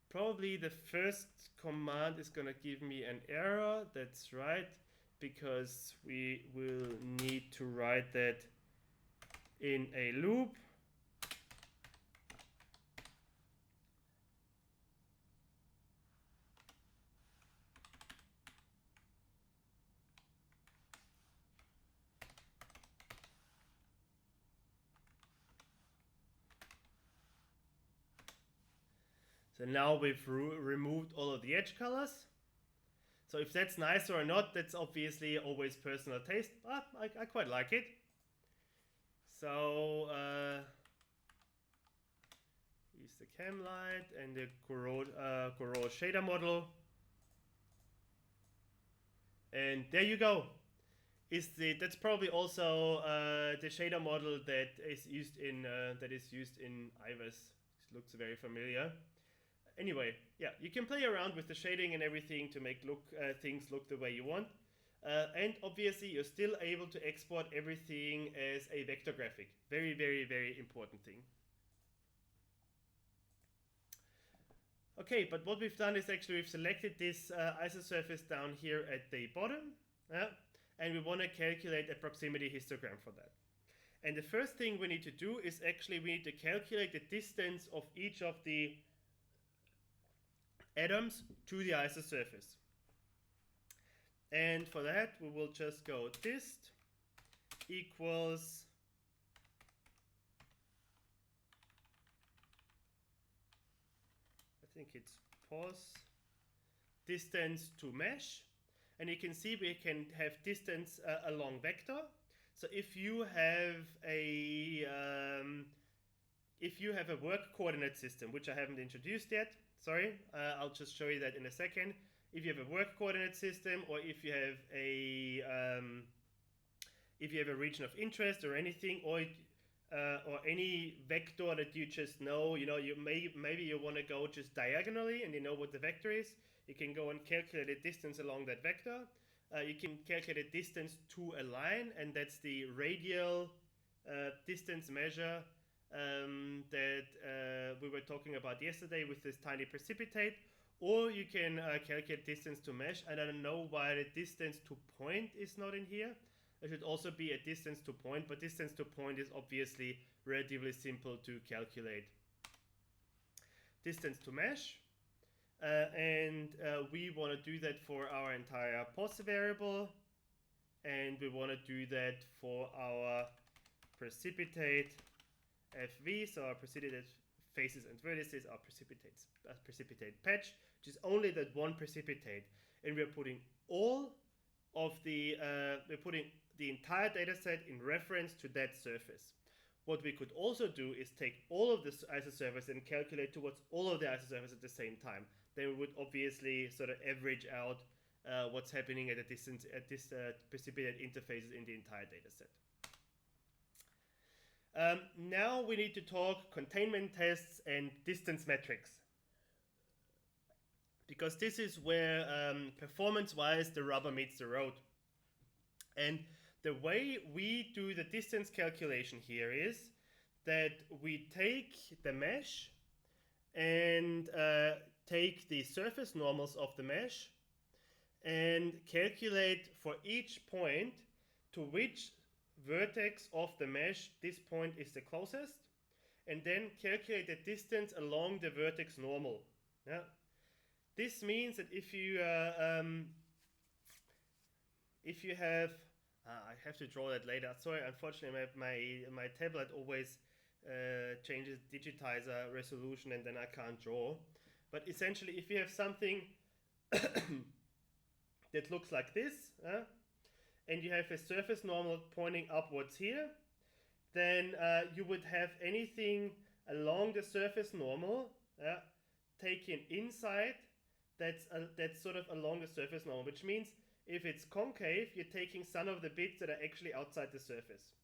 probably the first command is gonna give me an error. That's right, because we will need to write that in a loop. So now we've removed all of the edge colors. So if that's nice or not, that's obviously always personal taste, but I quite like it. So use the cam light and the Corel shader model. And there you go. That's probably also the shader model that is used in Isosurface. It looks very familiar. Anyway, yeah, you can play around with the shading and everything to make things look the way you want. And obviously, you're still able to export everything as a vector graphic. Very, very, very important thing. Okay, but what we've done is actually we've selected this isosurface down here at the bottom. And we want to calculate a proximity histogram for that. And the first thing we need to do is actually we need to calculate the distance of each of the atoms to the isosurface. And for that, we will just go dist equals I think it's pos distance to mesh. And you can see we can have distance along vector. So if you have a work coordinate system, which I haven't introduced yet, sorry, I'll just show you that in a second. If you have a work coordinate system, or if you have a region of interest or anything, or any vector that you just know, maybe you want to go just diagonally and you know what the vector is. You can go and calculate the distance along that vector. You can calculate the distance to a line, and that's the radial distance measure that we were talking about yesterday with this tiny precipitate. Or you can calculate distance to mesh. And I don't know why the distance to point is not in here. There should also be a distance to point, but distance to point is obviously relatively simple to calculate. Distance to mesh. And we want to do that for our entire pos variable, and we want to do that for our precipitate FV, so our precipitate faces and vertices, our precipitate patch, which is only that one precipitate, and we're putting all of the entire data set in reference to that surface. What we could also do is take all of this isosurface and calculate towards all of the isosurface at the same time. Then we would obviously sort of average out what's happening at a distance at this precipitate interfaces in the entire data set. Now we need to talk containment tests and distance metrics, because this is where performance-wise the rubber meets the road. And the way we do the distance calculation here is that we take the mesh and take the surface normals of the mesh and calculate for each point to which vertex of the mesh this point is the closest, and then calculate the distance along the vertex normal. Yeah. This means that if you have I have to draw that later. Sorry, unfortunately my tablet always changes digitizer resolution and then I can't draw. But essentially, if you have something that looks like this, and you have a surface normal pointing upwards here, then you would have anything along the surface normal taken inside that's sort of along the surface normal, which means if it's concave, you're taking some of the bits that are actually outside the surface.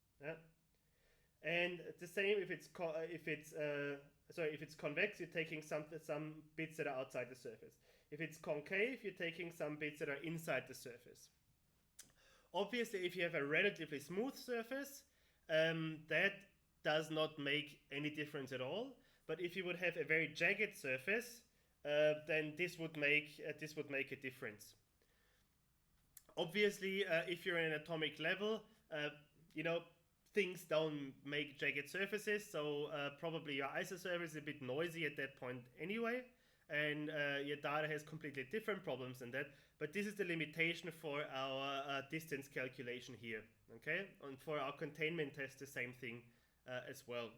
And the same if it's convex, you're taking some bits that are outside the surface. If it's concave, you're taking some bits that are inside the surface. Obviously, if you have a relatively smooth surface, that does not make any difference at all. But if you would have a very jagged surface, then this would make a difference. Obviously, if you're in an atomic level, things don't make jagged surfaces, so probably your isosurface is a bit noisy at that point anyway, and your data has completely different problems than that. But this is the limitation for our distance calculation here, okay? And for our containment test, the same thing as well.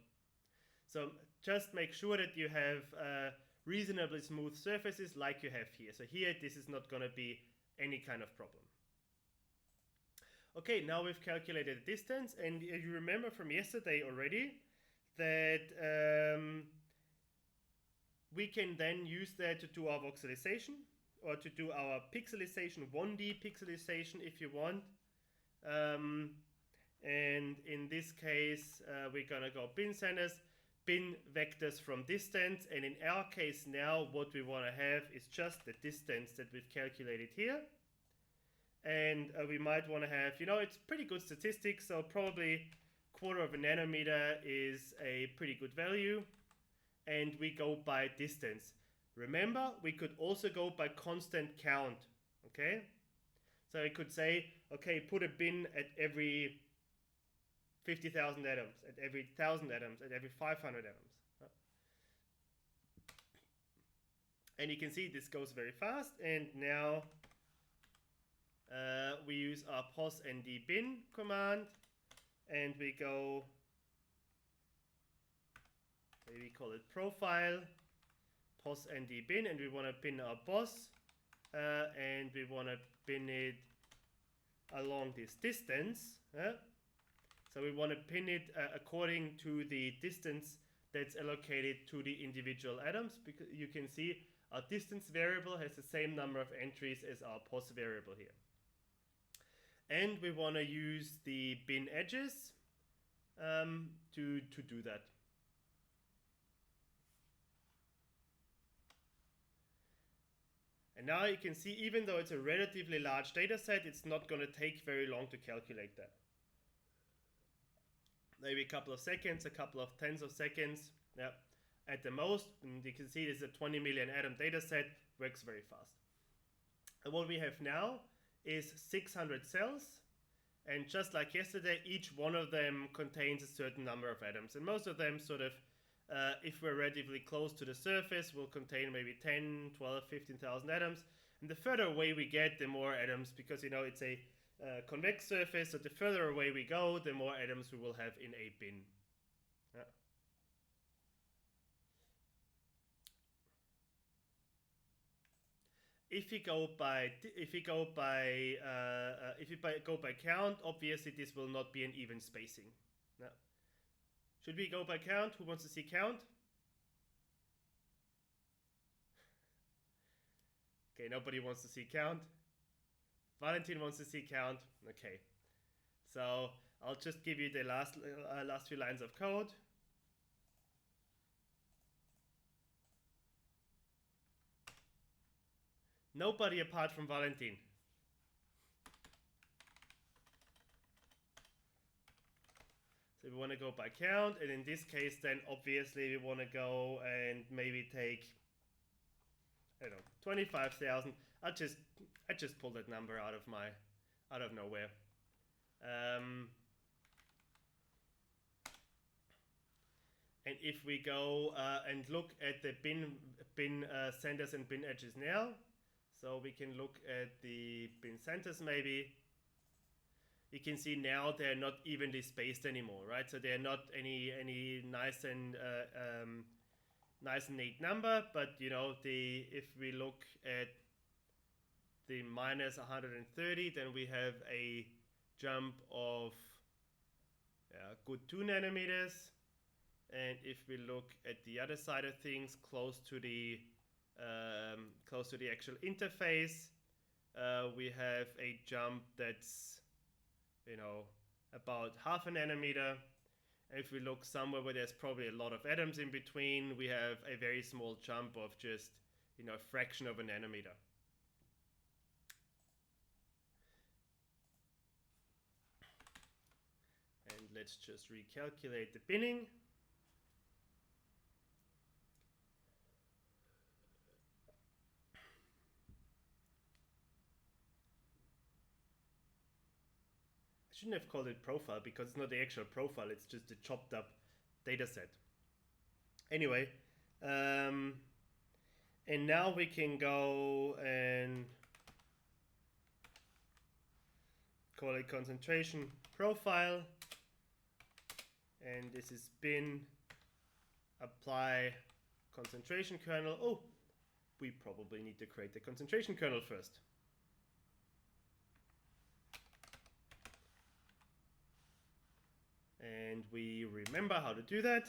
So just make sure that you have reasonably smooth surfaces like you have here. So here, this is not going to be any kind of problem. Okay, now we've calculated the distance, and you remember from yesterday already that we can then use that to do our voxelization, or to do our pixelization, 1D pixelization if you want. And in this case, we're gonna go bin centers, bin vectors from distance, and in our case now what we want to have is just the distance that we've calculated here. And we might want to have, it's pretty good statistics, so probably 1/4 of a nanometer is a pretty good value. And we go by distance. Remember, we could also go by constant count, okay? So I could say, okay, put a bin at every 50,000 atoms, at every 1,000 atoms, at every 500 atoms. And you can see this goes very fast, and now we use our pos nd bin command, and we go, maybe call it profile, pos nd bin, and we want to bin our boss, and we want to bin it along this distance. So we want to pin it according to the distance that's allocated to the individual atoms, because you can see our distance variable has the same number of entries as our pos variable here. And we want to use the bin edges to do that. And now you can see, even though it's a relatively large data set, it's not going to take very long to calculate that. Maybe a couple of seconds, a couple of tens of seconds, yeah, at the most. And you can see this is a 20 million atom data set, works very fast. And what we have now is 600 cells, and just like yesterday, each one of them contains a certain number of atoms, and most of them sort of, if we're relatively close to the surface, will contain maybe 10, 12, 15,000 atoms. And the further away we get, the more atoms, because it's a convex surface, so the further away we go, the more atoms we will have in a bin. Yeah. If you go by count, obviously this will not be an even spacing. No. Should we go by count? Who wants to see count? Okay, nobody wants to see count. Valentin wants to see count. Okay, so I'll just give you the last few lines of code. Nobody apart from Valentin. So we want to go by count, and in this case, then obviously we want to go and maybe take, I don't know, 25,000. I just pulled that number out of nowhere. And if we go and look at the bin centers and bin edges now, so we can look at the bin centers maybe. You can see now they're not evenly spaced anymore, right? So they're not any nice and neat number, but if we look at the minus 130, then we have a jump of good 2 nanometers. And if we look at the other side of things, close to the actual interface, we have a jump that's about 0.5 nanometer. If we look somewhere where there's probably a lot of atoms in between, we have a very small jump of just, a fraction of a nanometer. And let's just recalculate the binning. I shouldn't have called it profile because it's not the actual profile, it's just a chopped up data set. Anyway, and now we can go and call it concentration profile. And this is bin apply concentration kernel. Oh, we probably need to create the concentration kernel first. And we remember how to do that.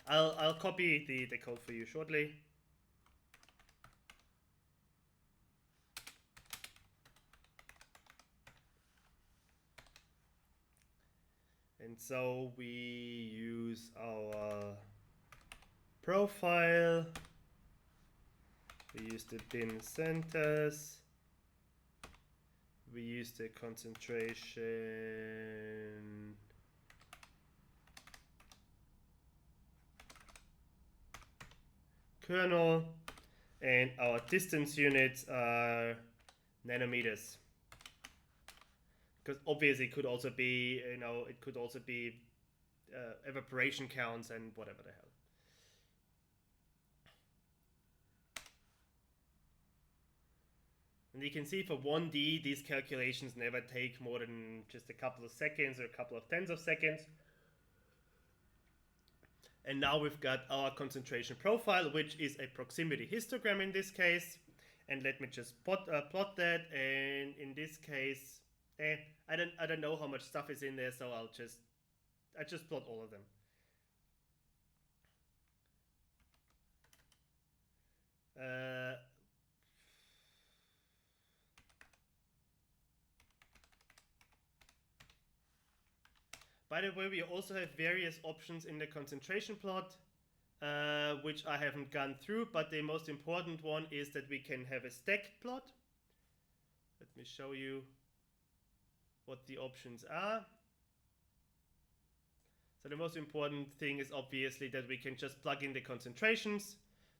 I'll copy the code for you shortly. And so we use our profile. We use the bin centers. We use the concentration kernel, and our distance units are nanometers. Because obviously it could also be, it could also be evaporation counts and whatever the hell. And you can see for 1D, these calculations never take more than just a couple of seconds or a couple of tens of seconds. And now we've got our concentration profile, which is a proximity histogram in this case. And let me just plot that. And in this case, I don't know how much stuff is in there, so I just plot all of them. By the way, we also have various options in the concentration plot, which I haven't gone through, but the most important one is that we can have a stacked plot. Let me show you what the options are. So the most important thing is obviously that we can just plug in the concentrations,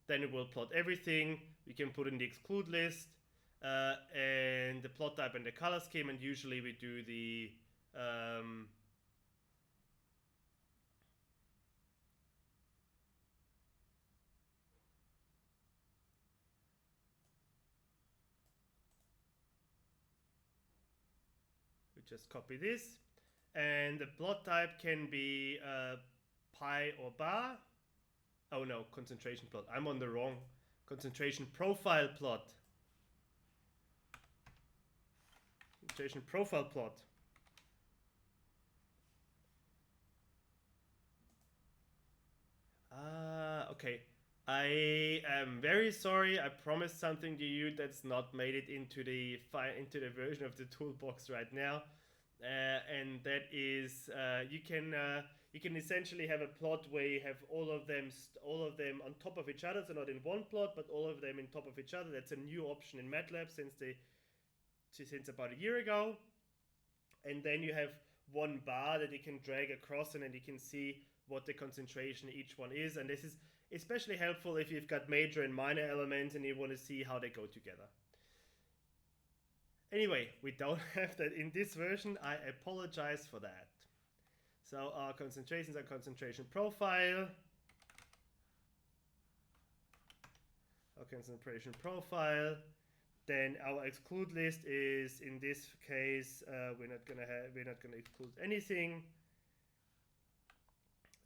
then it will plot everything. We can put in the exclude list, and the plot type and the color scheme, and usually we do the we just copy this, and the plot type can be pi or bar. Oh no, concentration plot. I'm on the wrong concentration profile plot. Concentration profile plot. Okay. I am very sorry. I promised something to you that's not made it into the version of the toolbox right now, and that is you can essentially have a plot where you have all of them on top of each other, so not in one plot, but all of them on top of each other. That's a new option in Matlab since about a year ago, and then you have one bar that you can drag across, and then you can see what the concentration each one is. And this is especially helpful if you've got major and minor elements and you want to see how they go together. Anyway, we don't have that in this version. I apologize for that. So our concentrations are concentration profile. Our concentration profile. Then our exclude list is, in this case, we're not gonna exclude anything.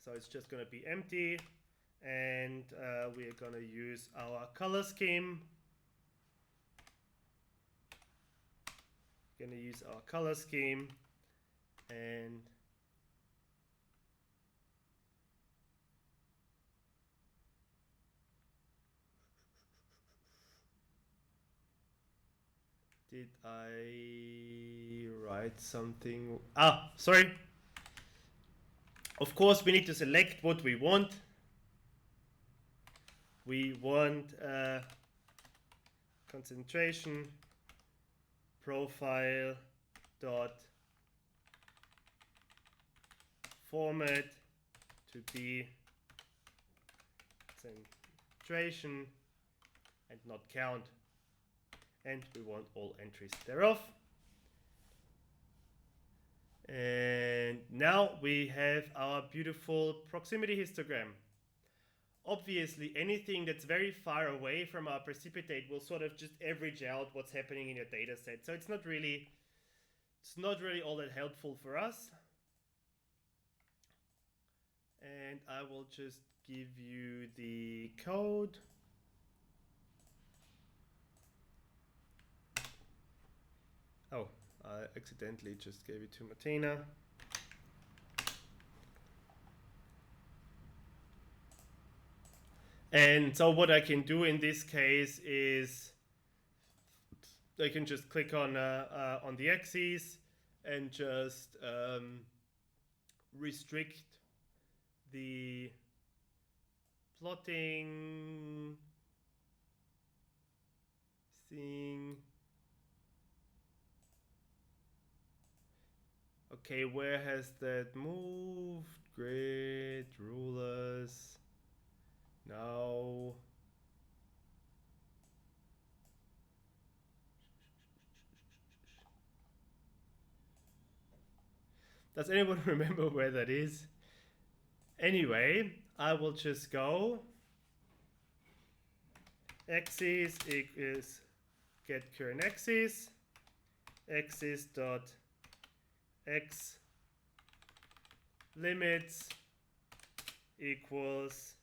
So it's just gonna be empty, and we are gonna use our color scheme. Gonna use our color scheme, and did I write something? Sorry. Of course, we need to select what we want. We want concentration profile dot format to be concentration and not count, and we want all entries thereof. And now we have our beautiful proximity histogram. Obviously, anything that's very far away from our precipitate will sort of just average out what's happening in your data set. So it's not really all that helpful for us. And I will just give you the code. Oh, I accidentally just gave it to Martina. And so what I can do in this case is I can just click on the axes and just restrict the plotting thing. Okay, where has that moved? Grid, rulers. No. Does anyone remember where that is? Anyway, I will just go axis equals get current axis dot x limits equals.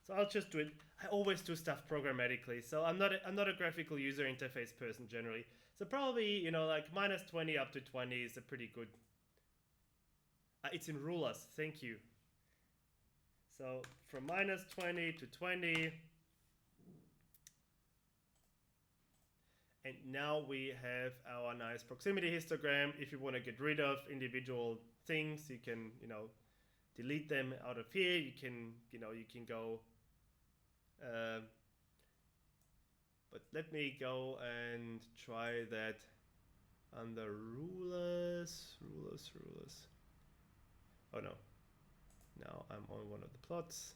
So I'll just do it. I always do stuff programmatically, so I'm not a graphical user interface person generally. So probably, like -20 up to 20 is a pretty good. It's in rulers. Thank you. So from -20 to 20. And now we have our nice proximity histogram. If you want to get rid of individual things, you can, delete them out of here. You can go. But let me go and try that on the rulers. Oh no. Now I'm on one of the plots.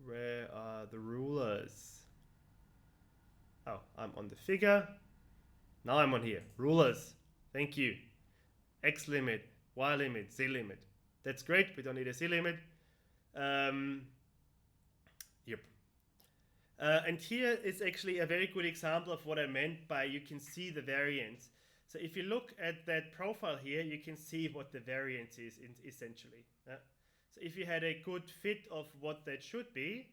Where are the rulers? Oh, I'm on the figure. Now I'm on here. Rulers. Thank you. X limit, Y limit, Z limit. That's great. We don't need a Z limit. Yep. And here is actually a very good example of what I meant by you can see the variance. So if you look at that profile here, you can see what the variance is essentially. So if you had a good fit of what that should be,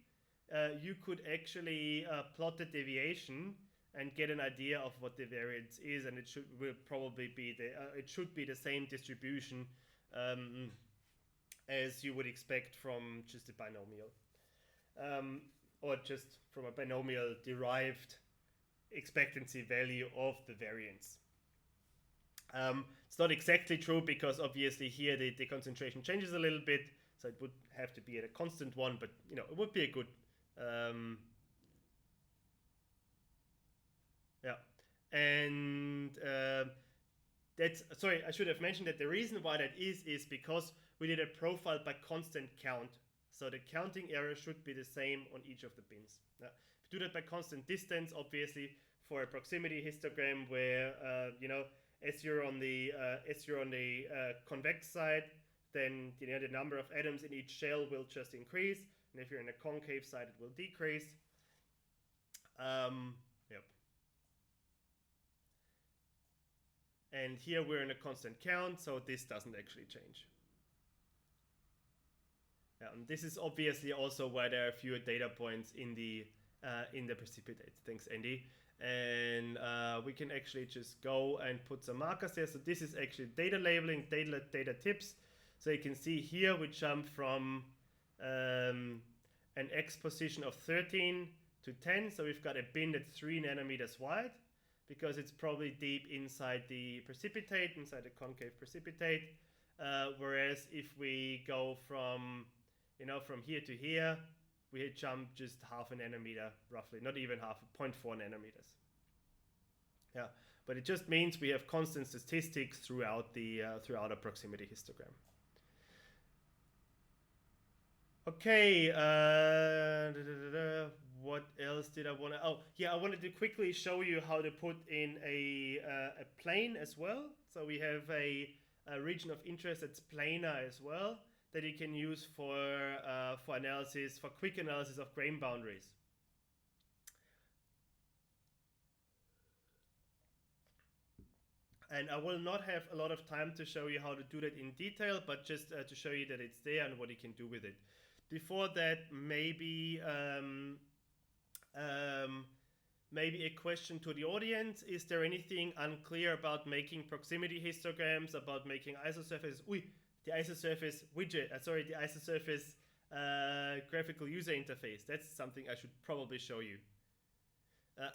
you could actually plot the deviation and get an idea of what the variance is, and it should be the same distribution as you would expect from just a binomial, or just from a binomial derived expectancy value of the variance. It's not exactly true because obviously here the concentration changes a little bit, so it would have to be at a constant one, but it would be a good yeah. And sorry, I should have mentioned that the reason why that is because we did a profile by constant count. So the counting error should be the same on each of the bins. If you do that by constant distance, obviously for a proximity histogram where as you're on the convex side, then the number of atoms in each shell will just increase, and if you're in a concave side, it will decrease. Yep. And here we're in a constant count, so this doesn't actually change. And this is obviously also why there are fewer data points in the precipitate. Thanks, Andy. And we can actually just go and put some markers there. So this is actually data labeling, data tips. So you can see here we jump from an X position of 13 to 10. So we've got a bin that's 3 nanometers wide. because it's probably deep inside the precipitate, inside the concave precipitate. Whereas if we go from, from here to here, we jump just half a nanometer, roughly, not even half, 0.4 nanometers. Yeah, but it just means we have constant statistics throughout a proximity histogram. Okay, what else did I want to... Oh, yeah, I wanted to quickly show you how to put in a plane as well. So we have a region of interest that's planar as well, that you can use for analysis, for quick analysis of grain boundaries. And I will not have a lot of time to show you how to do that in detail, but just to show you that it's there and what you can do with it. Before that, maybe maybe a question to the audience. Is there anything unclear about making proximity histograms, about making isosurfaces? The Isosurface widget, sorry, the Isosurface graphical user interface. That's something I should probably show you.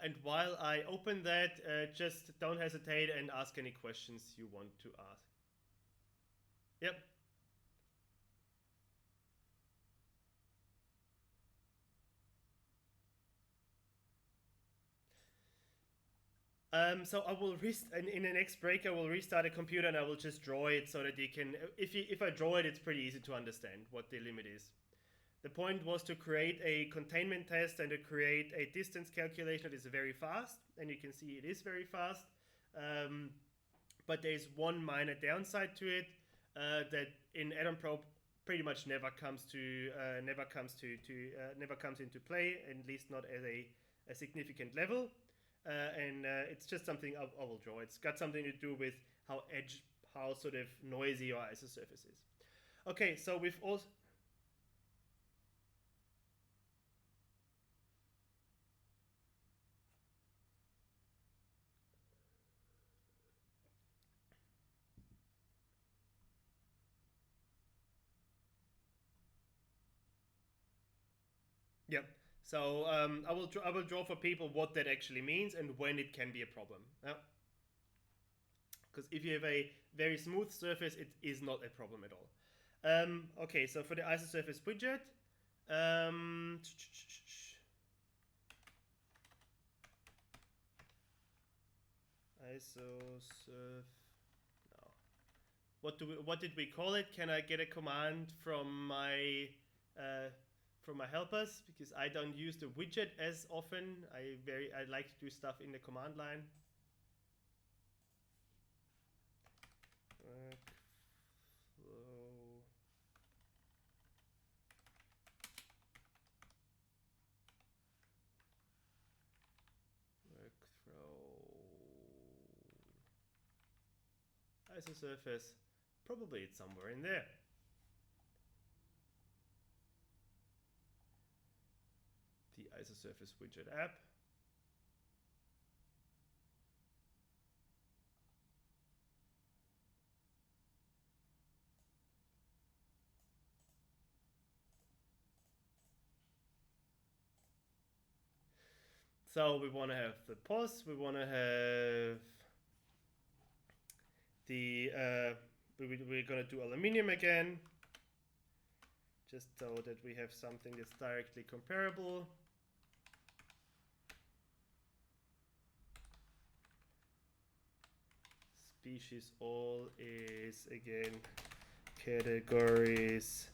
And while I open that, just don't hesitate and ask any questions you want to ask. Yep. So I will in the next break I will restart a computer and I will just draw it so that you can, if I draw it, it's pretty easy to understand what the limit is. The point was to create a containment test and to create a distance calculation that is very fast, and you can see it is very fast. But there's one minor downside to it, that in Atom Probe pretty much never comes into play, at least not as a significant level. It's just something I will draw. It's got something to do with how sort of noisy your isosurface is. Okay, so we've also... Yep. So I will draw for people what that actually means and when it can be a problem. Yeah. Because if you have a very smooth surface, it is not a problem at all. Okay, so for the Isosurface widget, Isosurf. No. What did we call it? Can I get a command from my helpers, because I don't use the widget as often. I like to do stuff in the command line. Workflow. Isosurface. Probably it's somewhere in there. The Isosurface widget app. So we want to have the pos, we want to have the, we're going to do aluminium again, just so that we have something that's directly comparable. Species all is again categories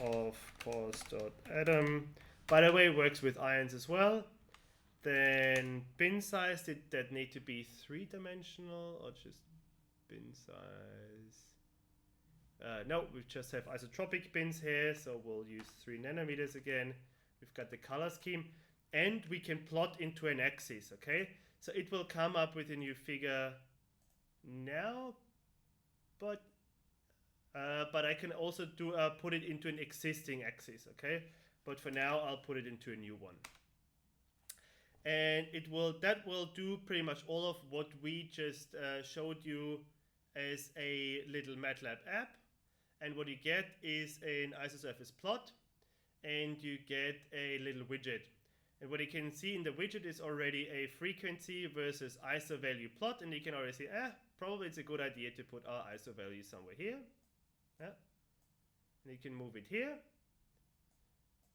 of pos.atom. By the way, it works with ions as well. Then bin size, did that need to be 3-dimensional or just bin size? No, we just have isotropic bins here, so we'll use 3 nanometers again. We've got the color scheme, and we can plot into an axis, okay? So it will come up with a new figure now, but I can also do put it into an existing axis, okay? But for now, I'll put it into a new one. And that will do pretty much all of what we just showed you as a little Matlab app. And what you get is an isosurface plot, and you get a little widget. And what you can see in the widget is already a frequency versus ISO value plot, and you can already see, probably it's a good idea to put our ISO value somewhere here. And you can move it here.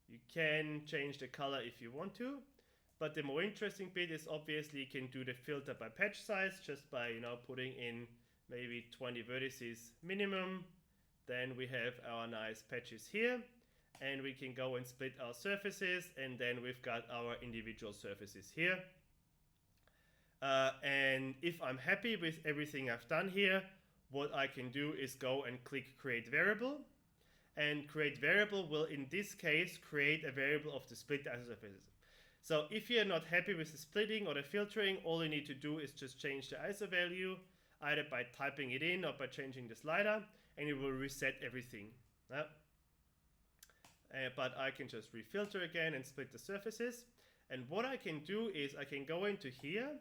You can change the color if you want to, but the more interesting bit is obviously you can do the filter by patch size just by, you know, putting in maybe 20 vertices minimum. Then we have our nice patches here, and we can go and split our surfaces, and then we've got our individual surfaces here. And if I'm happy with everything I've done here, what I can do is go and click create variable. And create variable will, in this case, create a variable of the split isosurfaces. So if you're not happy with the splitting or the filtering, all you need to do is just change the ISO value, either by typing it in or by changing the slider, and it will reset everything. But I can just refilter again and split the surfaces. And what I can do is I can go into here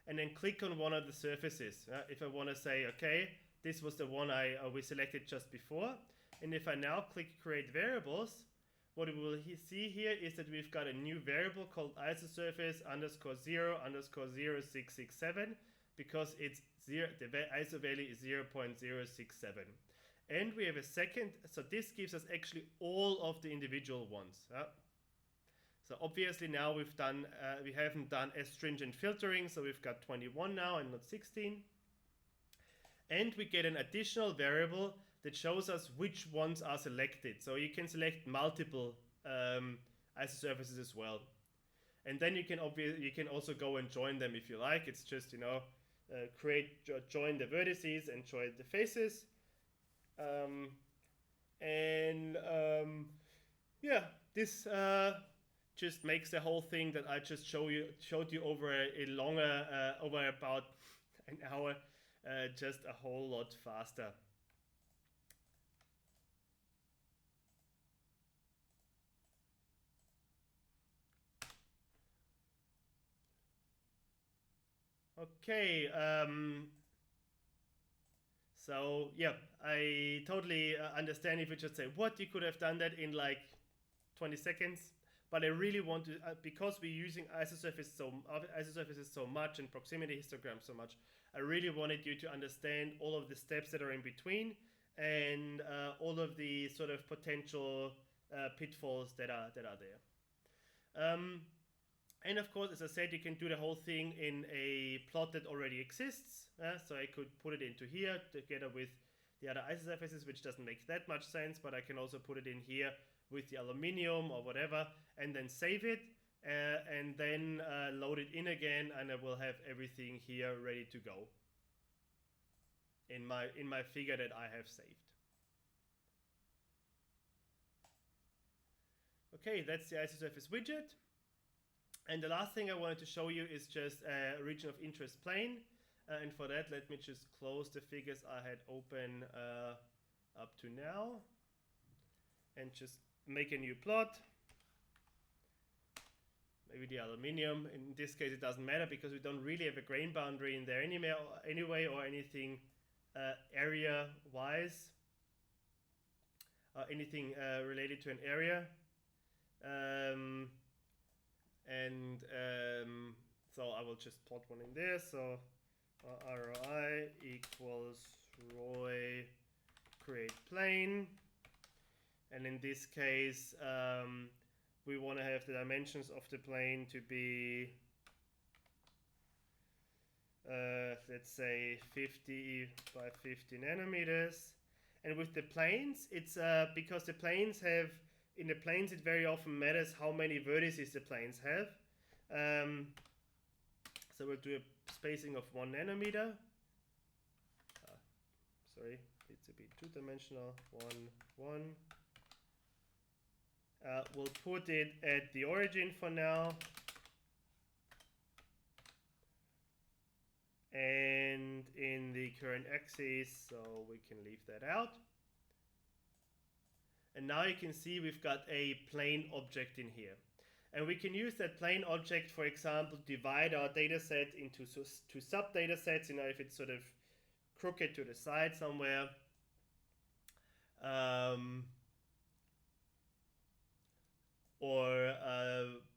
and then click on one of the surfaces. If I want to say, okay, this was the one we selected just before. And if I now click create variables, what we will see here is that we've got a new variable called isosurface _0_0667, because it's the ISO value is 0.067. And we have a second, so this gives us actually all of the individual ones. So obviously now we haven't done as stringent filtering, so we've got 21 now and not 16. And we get an additional variable that shows us which ones are selected. So you can select multiple isosurfaces as well. And then you can also go and join them if you like. It's just, you know, join the vertices and join the faces. This just makes the whole thing that I just showed you over over about an hour just a whole lot faster. Okay, so yeah, I totally understand if you just say, what, you could have done that in like 20 seconds, but I really want to, because we're using isosurfaces so much and proximity histogram so much, I really wanted you to understand all of the steps that are in between and all of the sort of potential pitfalls that are there. And of course, as I said, you can do the whole thing in a plot that already exists. So I could put it into here together with the other isosurfaces, which doesn't make that much sense, but I can also put it in here with the aluminium or whatever, and then save it, and then load it in again, and I will have everything here ready to go in my figure that I have saved. Okay, that's the isosurface widget. And the last thing I wanted to show you is just a region of interest plane. And for that, let me just close the figures I had open up to now. And just make a new plot. Maybe the aluminium. In this case, it doesn't matter because we don't really have a grain boundary in there anyway or anything area-wise. Anything related to an area. So I will just plot one in there. So ROI equals ROI create plane. And in this case, we want to have the dimensions of the plane to be, let's say 50 by 50 nanometers. And with the planes, it's because the planes have, in the planes, it very often matters how many vertices the planes have. So we'll do a spacing of 1 nanometer. Sorry, it's a bit two-dimensional. 1. We'll put it at the origin for now. And in the current axis, so we can leave that out. And now you can see we've got a plane object in here. And we can use that plane object, for example, divide our data set into two sub-data sets, you know, if it's sort of crooked to the side somewhere.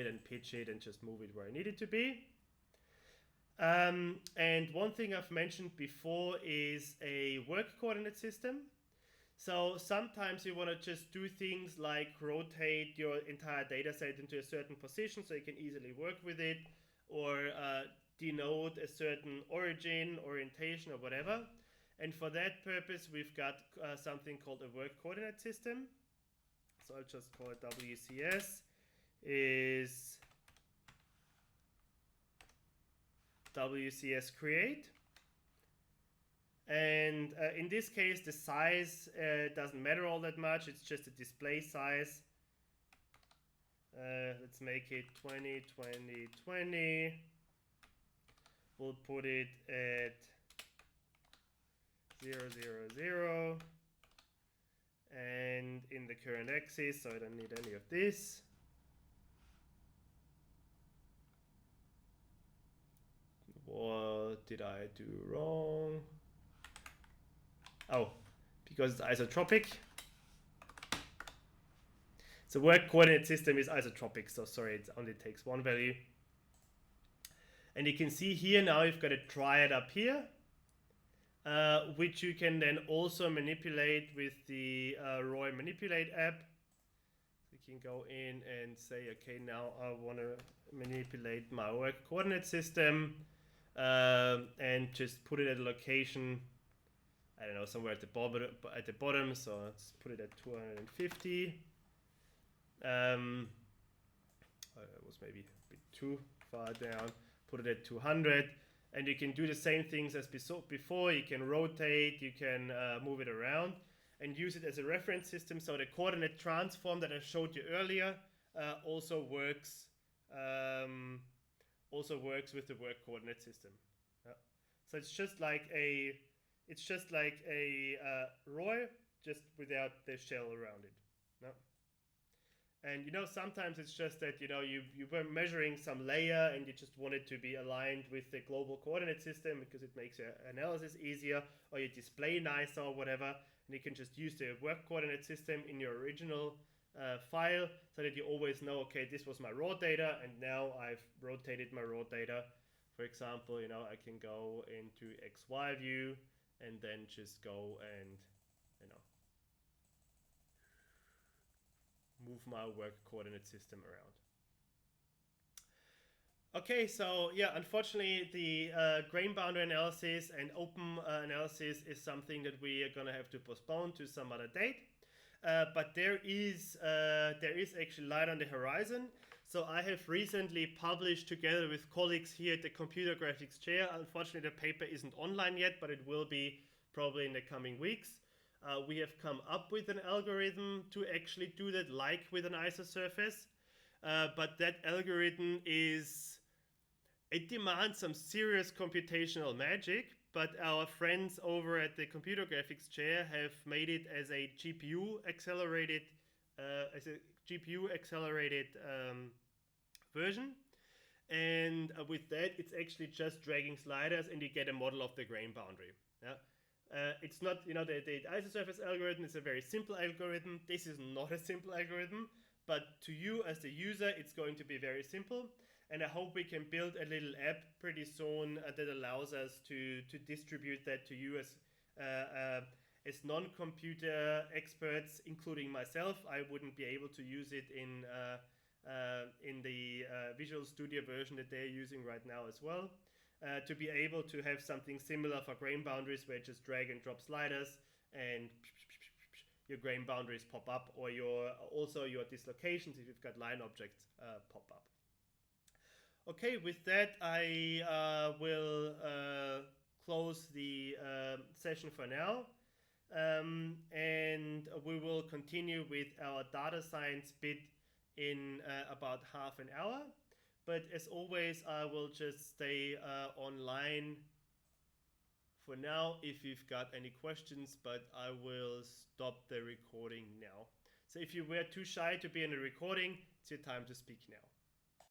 it and pitch it and just move it where I need it to be. And one thing I've mentioned before is a work coordinate system. So sometimes you want to just do things like rotate your entire data set into a certain position so you can easily work with it, or denote a certain origin, orientation, or whatever. And for that purpose, we've got something called a work coordinate system. So I'll just call it WCS is WCS Create. And in this case, the size doesn't matter all that much. It's just a display size. Let's make it 20, 20, 20. We'll put it at 0, 0, 0. And in the current axis, so I don't need any of this. What did I do wrong? Oh, because it's isotropic. So work coordinate system is isotropic, so sorry, it only takes one value. And you can see here now you've got a triad up here, which you can then also manipulate with the Roy Manipulate app. So you can go in and say, okay, now I want to manipulate my work coordinate system, and just put it at a location, I don't know, somewhere at the bottom. So let's put it at 250. It was maybe a bit too far down. Put it at 200, and you can do the same things as before. You can rotate, you can move it around, and use it as a reference system. So the coordinate transform that I showed you earlier also works with the work coordinate system. So it's just like a ROY, just without the shell around it. No. And sometimes it's just that you were measuring some layer and you just want it to be aligned with the global coordinate system because it makes your analysis easier, or you display nicer or whatever, and you can just use the work coordinate system in your original file so that you always know, okay, this was my raw data, and now I've rotated my raw data. For example, I can go into XY view and then just go and move my work coordinate system around. Okay, so yeah, unfortunately the grain boundary analysis and open analysis is something that we are gonna have to postpone to some other date. But there is actually light on the horizon. So I have recently published together with colleagues here at the Computer Graphics Chair. Unfortunately, the paper isn't online yet, but it will be probably in the coming weeks. we have come up with an algorithm to actually do that, like with an isosurface. But that algorithm it demands some serious computational magic, but our friends over at the computer graphics chair have made it as a GPU accelerated version. And with that, it's actually just dragging sliders, and you get a model of the grain boundary. Yeah. It's not, the isosurface algorithm is a very simple algorithm. This is not a simple algorithm, but to you as the user, it's going to be very simple. And I hope we can build a little app pretty soon that allows us to distribute that to you as non-computer experts, including myself. I wouldn't be able to use it in the Visual Studio version that they're using right now as well. To be able to have something similar for grain boundaries, where you just drag and drop sliders and your grain boundaries pop up, or your dislocations, if you've got line objects, pop up. Okay, with that, I will close the session for now. And we will continue with our data science bit in about half an hour. But as always, I will just stay online for now if you've got any questions, but I will stop the recording now. So if you were too shy to be in a recording, it's your time to speak now.